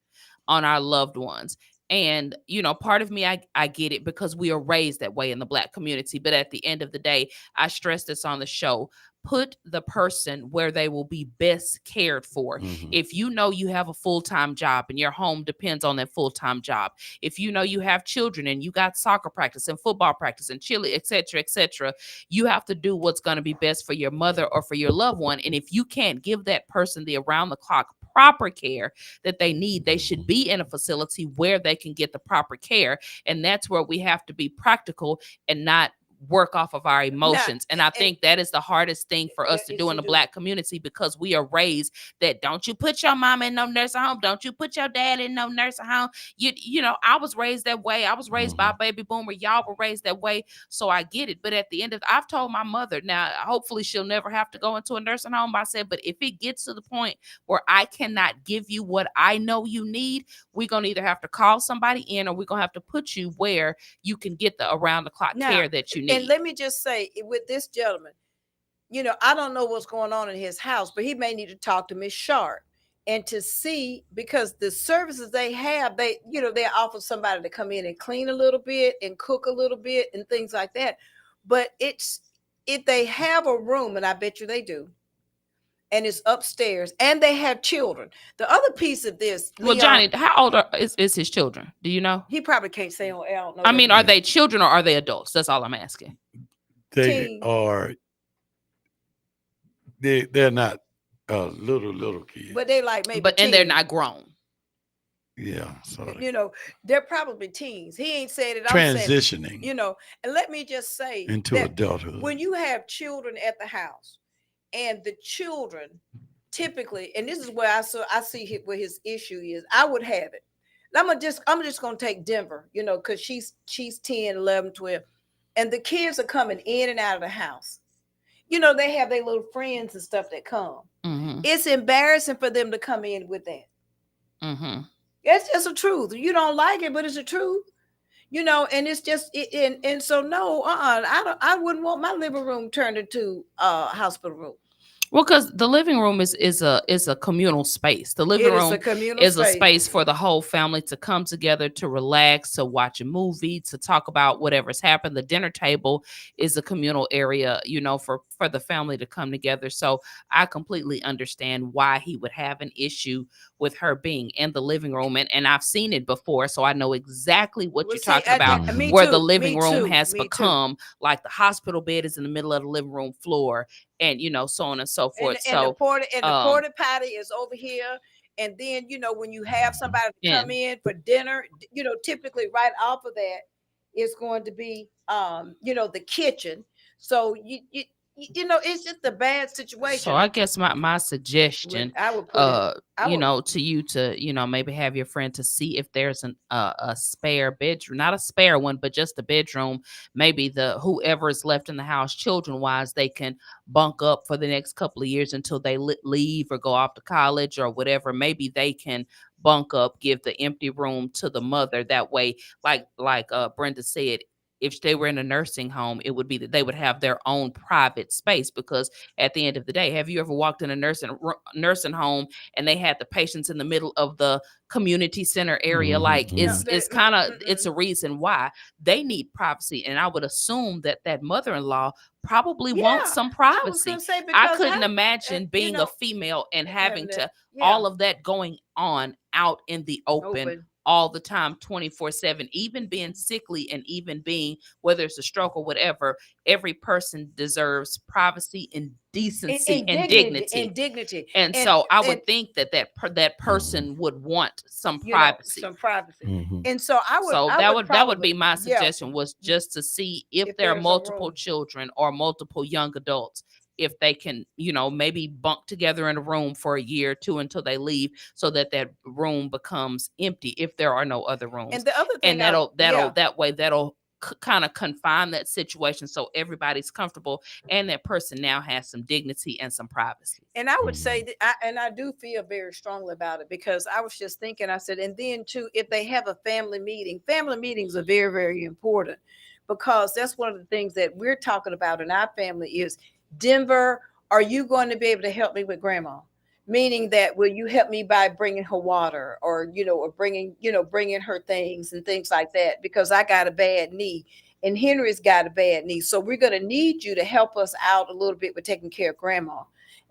on our loved ones. And, you know, part of me, I get it because we are raised that way in the Black community. But at the end of the day, I stress this on the show. Put the person where they will be best cared for. Mm-hmm. If you know you have a full-time job and your home depends on that full-time job, if you know you have children and you got soccer practice and football practice and chili, et cetera, you have to do what's going to be best for your mother or for your loved one. And if you can't give that person the around-the-clock proper care that they need, they should be in a facility where they can get the proper care. And that's where we have to be practical and not work off of our emotions. And I think that is the hardest thing for us to do in the Black community, because we are raised that don't you put your mama in no nursing home, don't you put your dad in no nursing home. You know, I was raised that way. I was raised by a baby boomer. Y'all were raised that way. So I get it. But at the end of I've told my mother, now hopefully she'll never have to go into a nursing home. I said, but if it gets to the point where I cannot give you what I know you need, we're gonna either have to call somebody in, or we're gonna have to put you where you can get the around the clock care that you need. And let me just say, with this gentleman, you know, I don't know what's going on in his house, but he may need to talk to Miss Sharp and to see, because the services they have, they offer somebody to come in and clean a little bit and cook a little bit and things like that. But if they have a room, and I bet you they do, and it's upstairs, and they have children. The other piece of this, well, Johnny, how old is his children? Do you know? He probably can't say on air. I mean, are they children or are they adults? That's all I'm asking. They are. They're not little kids, but they like maybe. But and they're not grown. Yeah, so you know, they're probably teens. He ain't said it. Transitioning. I'm saying, you know, and let me just say, into adulthood. When you have children at the house, and the children typically, and this is where I see where his issue is. I would have it. I'm just going to take Denver, you know, because she's 10, 11, 12. And the kids are coming in and out of the house. You know, they have their little friends and stuff that come. Mm-hmm. It's embarrassing for them to come in with that. Mm-hmm. It's just the truth. You don't like it, but it's the truth. You know, and it's just, and so no, I wouldn't want my living room turned into a hospital room. Well, because the living room is a communal space. The living room is a space for the whole family to come together, to relax, to watch a movie, to talk about whatever's happened. The dinner table is a communal area, you know, for the family to come together. So I completely understand why he would have an issue with her being in the living room. And I've seen it before, so I know exactly what you're talking about, where the living room has become like the hospital bed is in the middle of the living room floor. And, you know, so on and so forth. And the porta potty is over here. And then, you know, when you have somebody to come in for dinner, you know, typically right off of that is going to be, you know, the kitchen. So you know, it's just a bad situation. So I guess my suggestion, I would put to you to, maybe have your friend to see if there's a spare bedroom, not a spare one, but just a bedroom. Maybe whoever is left in the house, children wise, they can bunk up for the next couple of years until they leave or go off to college or whatever. Maybe they can bunk up, give the empty room to the mother. That way, like Brenda said, if they were in a nursing home, it would be that they would have their own private space, because at the end of the day, have you ever walked in a nursing home and they had the patients in the middle of the community center area? Like it's kind of, it's a reason why they need privacy. And I would assume that mother-in-law probably wants some privacy. I couldn't imagine being a female and having to all of that going on out in the open all the time, 24/7, even being sickly and even being, whether it's a stroke or whatever. Every person deserves privacy and decency and dignity. And so I would think that person would want some privacy. And so that would be my suggestion, was just to see if there are multiple children or multiple young adults, if they can, maybe bunk together in a room for a year or two until they leave, so that room becomes empty if there are no other rooms. And the other thing, that'll kind of confine that situation so everybody's comfortable and that person now has some dignity and some privacy. And I would say that, I do feel very strongly about it, because I was just thinking, I said, and then too, if they have a family meetings are very, very important, because that's one of the things that we're talking about in our family is, Denver, are you going to be able to help me with grandma? Meaning that, will you help me by bringing her water, or bringing her things and things like that, because I got a bad knee and Henry's got a bad knee. So we're going to need you to help us out a little bit with taking care of grandma.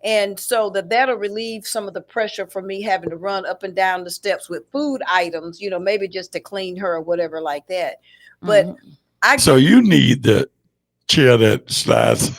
And so that'll relieve some of the pressure for me having to run up and down the steps with food items, maybe just to clean her or whatever like that. But so you need the chair that slides.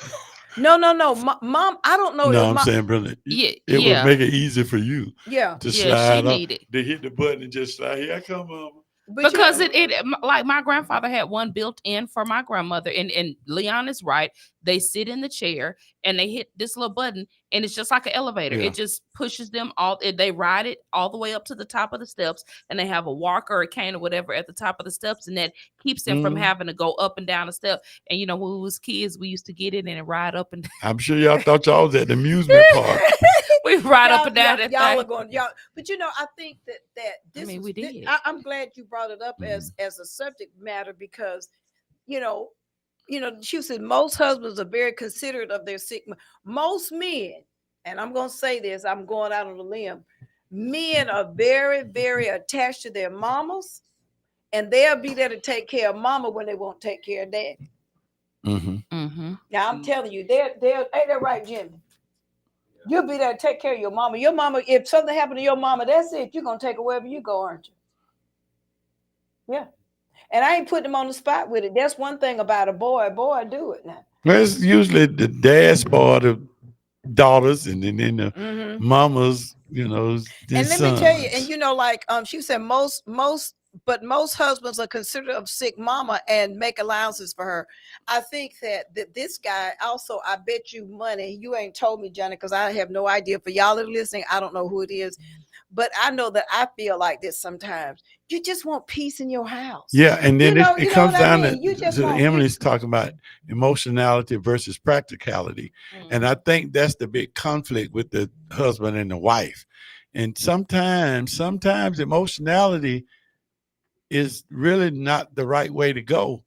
No, Mom, I don't know. No, I'm saying, Brenda, it would make it easy for you. To slide up, to hit the button and just slide. Here I come, Mama. Because it like my grandfather had one built in for my grandmother, and Leon is right. They sit in the chair and they hit this little button, and it's just like an elevator. It just pushes them all. They ride it all the way up to the top of the steps, and they have a walker or a cane or whatever at the top of the steps, and that keeps them from having to go up and down the step. And when we was kids, we used to get in and ride up and down. I'm sure y'all thought y'all was at the amusement park. We ride up and down. Y'all are going, but I think that this. We did. I'm glad you brought it up as a subject matter, because she said most husbands are very considerate of their sick. Most men, and I'm going to say this, I'm going out on a limb, men are very, very attached to their mamas, and they'll be there to take care of mama when they won't take care of daddy. Now I'm telling you, they're ain't that right, Jimmy? You'll be there to take care of your mama. Your mama, if something happened to your mama, that's it. You're going to take her wherever you go, aren't you? Yeah. And I ain't putting them on the spot with it. That's one thing about a boy. Boy, do it now. Well, it's usually the dad's part of daughters, and then the mamas, And let me tell you, and she said most husbands are considerate of sick mama and make allowances for her. I think that this guy also, I bet you money, you ain't told me, Johnny, because I have no idea. For y'all that are listening, I don't know who it is, but I know that I feel like this sometimes. You just want peace in your house. Yeah, and then it comes down to Emily's talking about emotionality versus practicality. And I think that's the big conflict with the husband and the wife. And sometimes emotionality is really not the right way to go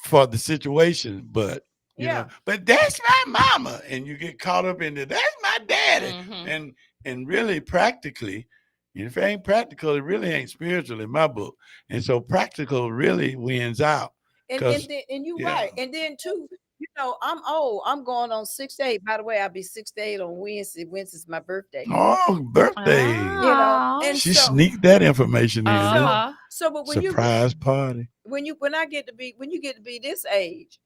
for the situation, but but that's my mama, and you get caught up in it. That's my daddy, and really practically, if it ain't practical, it really ain't spiritual in my book. And so practical really wins out. And you're right. And then too, I'm old. I'm going on 68. By the way, I'll be 68 on Wednesday. Wednesday's my birthday. Oh, birthday! And she sneaked that information in. So, but when surprise party. When you get to be this age,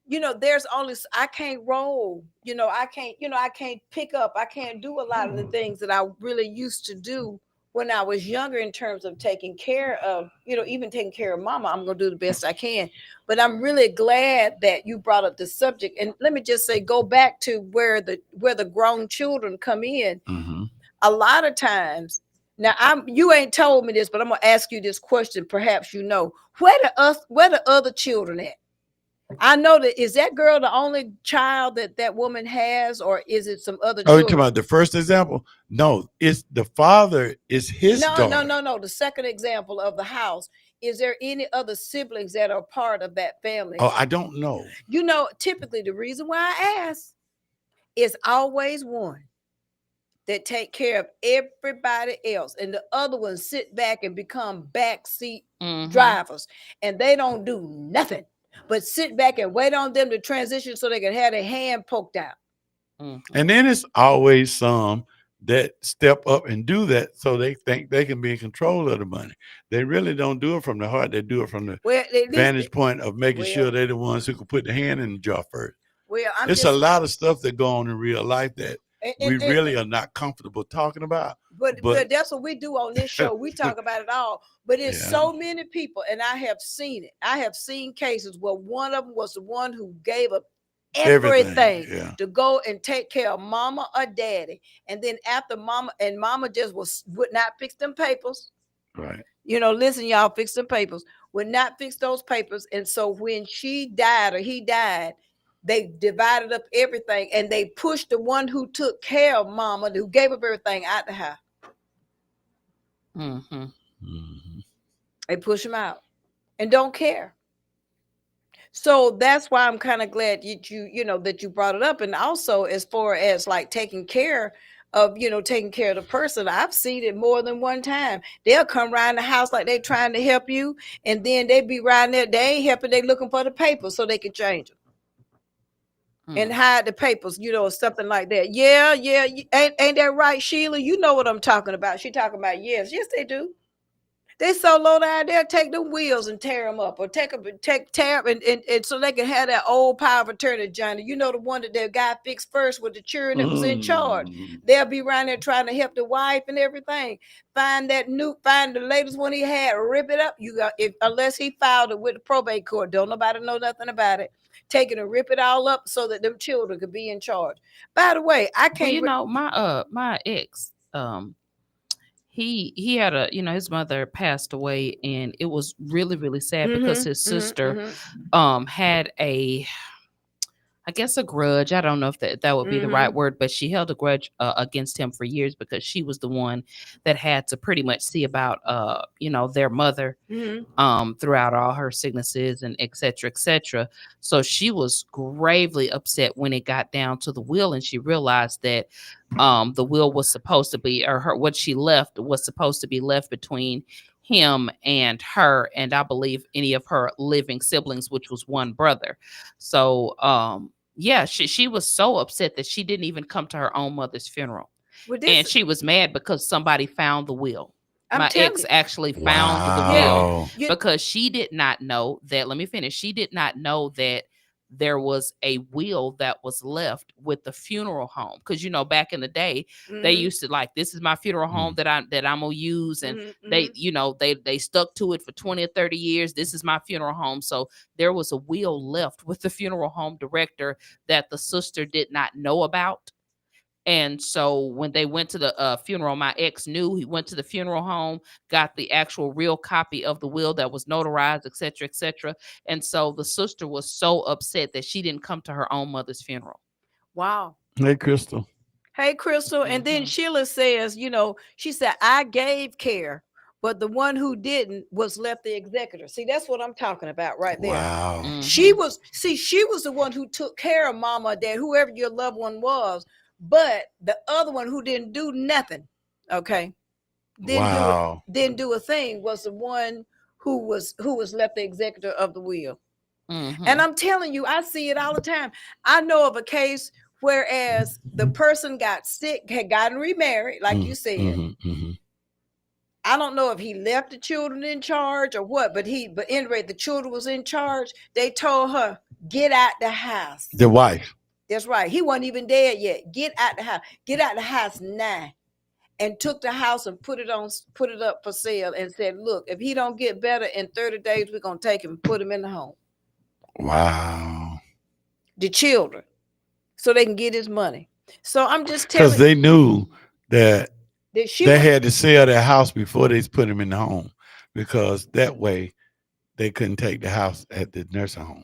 there's only, I can't roll. I can't pick up. I can't do a lot of the things that I really used to do when I was younger in terms of taking care of, even taking care of mama. I'm going to do the best I can. But I'm really glad that you brought up the subject. And let me just say, go back to where the grown children come in. Mm-hmm. A lot of times, now you ain't told me this, but I'm going to ask you this question. Perhaps where the other children at? I know that. Is that girl the only child that woman has, or is it some other children? Oh, you talking about the first example? No, it's the father is his daughter. No. The second example of the house. Is there any other siblings that are part of that family? Oh, I don't know. Typically the reason why I ask is always one that take care of everybody else, and the other ones sit back and become backseat drivers, and they don't do nothing but sit back and wait on them to transition so they can have their hand poked out. And then it's always some that step up and do that so they think they can be in control of the money. They really don't do it from the heart. They do it from the vantage point of making sure they're the ones who can put the hand in the jar first. It's a lot of stuff that go on in real life that we really are not comfortable talking about. But that's what we do on this show. We talk about it all. But it's so many people, and I have seen it. I have seen cases where one of them was the one who gave up everything to go and take care of mama or daddy. And then after mama just would not fix them papers. Right. Listen, y'all, fix them papers. Would not fix those papers. And so when she died or he died, they divided up everything and they pushed the one who took care of mama, who gave up everything, out the house. They push him out and don't care. So that's why I'm kind of glad that you brought it up. And also, as far as like taking care of the person, I've seen it more than one time. They'll come around the house like they trying to help you, and then they be around there, they ain't helping, they looking for the papers so they can change them. And hide the papers, or something like that. Yeah. Ain't that right, Sheila? You know what I'm talking about. She talking about, yes, they do. They so low down there, take the wheels and tear them up, or tear them and so they can have that old power of attorney, Johnny. The one that their guy fixed first with the children that was in charge. They'll be around there trying to help the wife and everything. Find the latest one he had, rip it up. Unless he filed it with the probate court, don't nobody know nothing about it. Take it and rip it all up so that them children could be in charge. By the way, I can't. My ex, he had his mother passed away, and it was really, really sad because his sister had I guess a grudge. I don't know if that would be the right word, but she held a grudge against him for years because she was the one that had to pretty much see about their mother throughout all her sicknesses and et cetera. So she was gravely upset when it got down to the will, and she realized that the will was supposed to be, or what she left was supposed to be left between him and her, and I believe any of her living siblings, which was one brother. So she was so upset that she didn't even come to her own mother's funeral. And she was mad because somebody found the will. My ex actually found the will because she did not know that. Let me finish. She did not know that there was a will that was left with the funeral home, because back in the day they used to, like, this is my funeral home that I'm gonna use, and they stuck to it for 20 or 30 years. This is my funeral home. So there was a will left with the funeral home director that the sister did not know about. And so when they went to the funeral, my ex knew. He went to the funeral home, got the actual real copy of the will that was notarized, et cetera. And so the sister was so upset that she didn't come to her own mother's funeral. Wow. Hey, Crystal. And then Sheila says, she said, I gave care, but the one who didn't was left the executor. See, that's what I'm talking about right there. Wow. She was the one who took care of mama or dad, whoever your loved one was. But the other one who didn't do nothing, didn't do a thing, was the one who was left the executor of the will. And I'm telling you, I see it all the time. I know of a case whereas the person got sick, had gotten remarried, like you said. I don't know if he left the children in charge or what, but anyway, the children was in charge. They told her, get out the house. The wife. That's right. He wasn't even dead yet. Get out the house. Get out the house now. and took the house and put it up for sale and said, look, if he don't get better in 30 days, we're going to take him and put him in the home. Wow. The children, so they can get his money. So I'm just telling you. Because they knew that they had to sell their house before they put him in the home, because that way they couldn't take the house at the nursing home.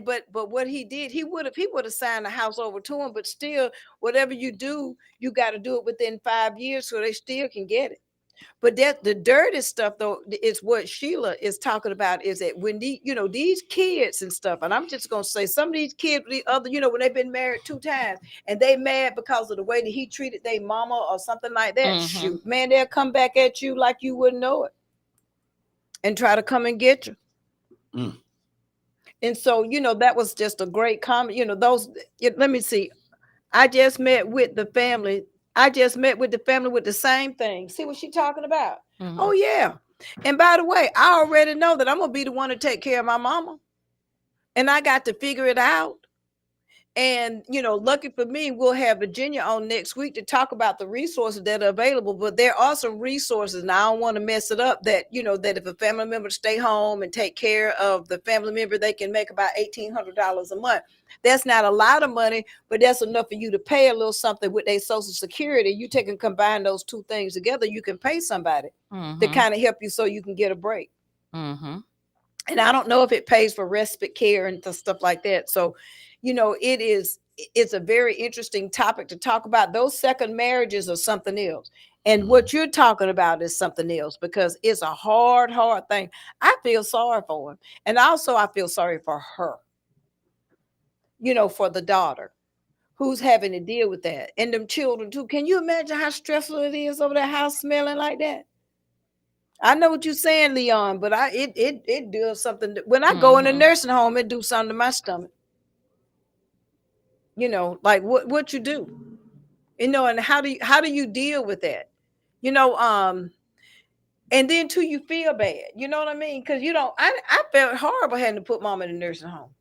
But what he did, he would have signed the house over to him, but still, whatever you do, you got to do it within 5 years so they still can get it. But that the dirty stuff though is what Sheila is talking about, is that when these kids and stuff, and I'm just gonna say some of these kids, the other, when they've been married 2 times and they mad because of the way that he treated their mama or something like that, shoot, man, they'll come back at you like you wouldn't know it and try to come and get you. And so, that was just a great comment. Let me see. I just met with the family with the same thing. See what she's talking about? Oh, yeah. And by the way, I already know that I'm going to be the one to take care of my mama. And I got to figure it out. And, lucky for me, we'll have Virginia on next week to talk about the resources that are available. But there are some resources, and I don't want to mess it up, that, that if a family member stay home and take care of the family member, they can make about $1,800 a month. That's not a lot of money, but that's enough for you to pay a little something with their Social Security. You take and combine those 2 things together, you can pay somebody to kind of help you so you can get a break. And I don't know if it pays for respite care and stuff like that. So, it's a very interesting topic to talk about. Those second marriages are something else. And what you're talking about is something else, because it's a hard thing. I feel sorry for him. And also I feel sorry for her, for the daughter who's having to deal with that. And them children too. Can you imagine how stressful it is over that house smelling like that? I know what you're saying, Leon, but it does something. When I go in a nursing home, it do something to my stomach. Like what you do, and how do you deal with that? And then too, you feel bad. You know what I mean? Because I felt horrible having to put mom in a nursing home.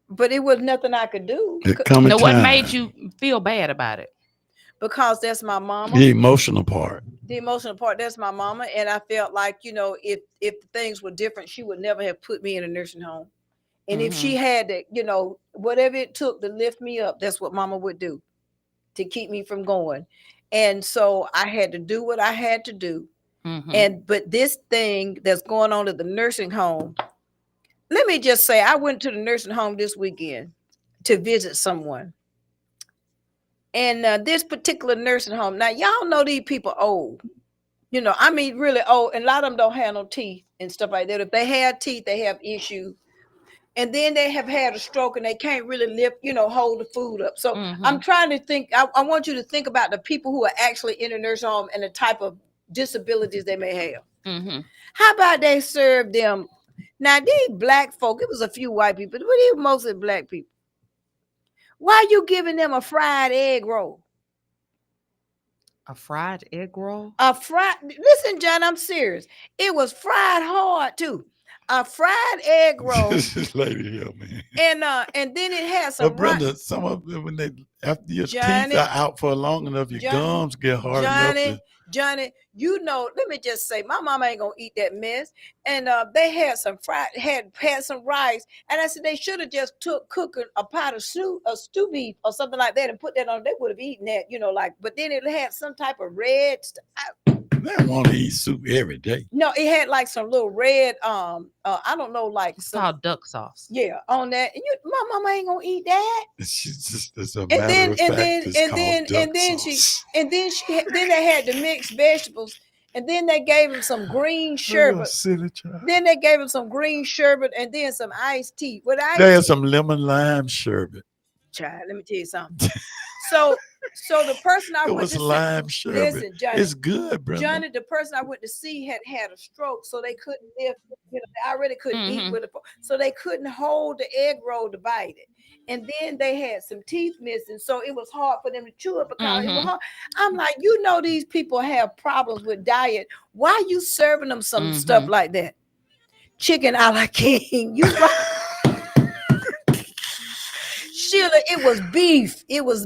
But it was nothing I could do. What made you feel bad about it? Because that's my mama. The emotional part, that's my mama. And I felt like, if things were different, she would never have put me in a nursing home. And if she had to, whatever it took to lift me up, that's what mama would do to keep me from going. And so I had to do what I had to do. But this thing that's going on at the nursing home, let me just say, I went to the nursing home this weekend to visit someone. And this particular nursing home, now y'all know these people old, really old. And a lot of them don't have no teeth and stuff like that. If they have teeth, they have issues. And then they have had a stroke and they can't really lift, hold the food up. So I'm trying to think, I want you to think about the people who are actually in a nursing home and the type of disabilities they may have. How about they serve them? Now, these black folk, it was a few white people, but these were mostly black people. Why are you giving them a fried egg roll? A fried egg roll? Listen, John, I'm serious. It was fried hard too. A fried egg roll. This lady here, man. And then it has some. But Brenda, some of them, when after your teeth are out for long enough, your gums get hard enough. Johnny, let me just say, my mama ain't gonna eat that mess. And they had some had some rice, and I said they should have just cooking a pot of stew beef or something like that and put that on. They would have eaten that, but then it had some type of red stuff. They want to eat soup every day. No, it had like some little red, I don't know, like it's called duck sauce. Yeah, on that. And my mama ain't gonna eat that. It's a matter of fact. Then they had the mixed vegetables, and then they gave him some green sherbet. Then they gave him some green sherbet, and then some iced tea. They had some lemon lime sherbet. Child, let me tell you something. So the person I went to lime sherbet. Listen, Johnny, it's good, brother. Johnny, the person I went to see had a stroke, so they couldn't live. They already couldn't eat with it, so they couldn't hold the egg roll divided. And then they had some teeth missing, so it was hard for them to chew it because it was hard. I'm like, these people have problems with diet. Why are you serving them some stuff like that? Chicken a la king. You right. Sheila, it was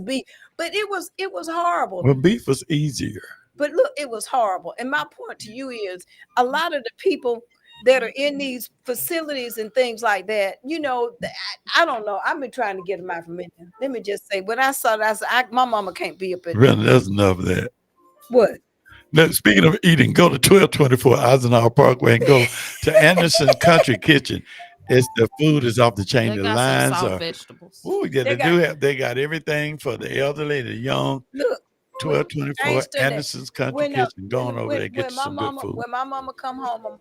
beef. But it was horrible. Well, beef was easier. But look, it was horrible. And my point to you is a lot of the people that are in these facilities and things like that, you know, I don't know. I've been trying to get them out from it. Let me just say, when I saw that, I said, my mama can't be up in Brenda, that's enough of that. What? Now, speaking of eating, go to 1224 Eisenhower Parkway and go to Anderson Country Kitchen. The food is off the chain. They The got lines some soft are vegetables. Oh, yeah, they got everything for the elderly, the young. Look, 1224 Anderson's Country Kitchen. Going over there, get some good food. When my mama come home, I'm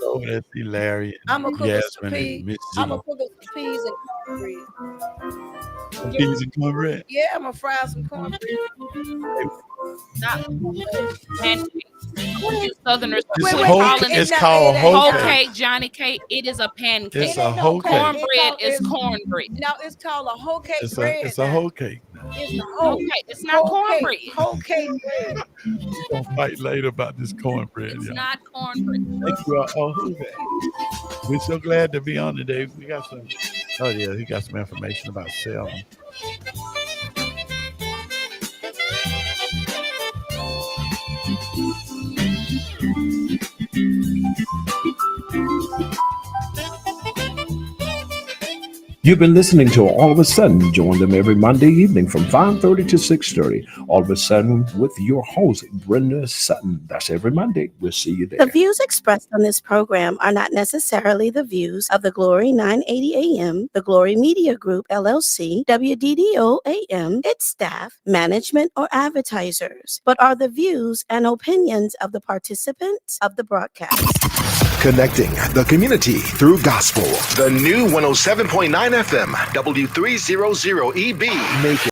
over there, see Larry I'm gonna and cook us some Yasmin and peas. Miss I'm G. gonna cook us some peas and cornbread. Some peas and cornbread. Yeah, I'm gonna fry some cornbread. Not pancakes. Southerners It's called hoe cake, Johnny cake. It is a pancake. It's a hoe cake. Cornbread is cornbread. No, it's called a hoe cake It's bread. a hoe cake. It's a hoe cake. It's not cornbread. Hoe cake bread. We're gonna fight later about this cornbread. It's not cornbread. Thank you all. We're so glad to be on today. We got some. Oh yeah, he got some information about selling. You've been listening to All of a Sudden. Join them every Monday evening from 5:30 to 6:30. All of a Sudden with your host, Brenda Sutton. That's every Monday. We'll see you there. The views expressed on this program are not necessarily the views of the Glory 980 AM, the Glory Media Group, LLC, WDDO AM, its staff, management, or advertisers, but are the views and opinions of the participants of the broadcast. Connecting the community through gospel. The new 107.9 FM, W300EB. Make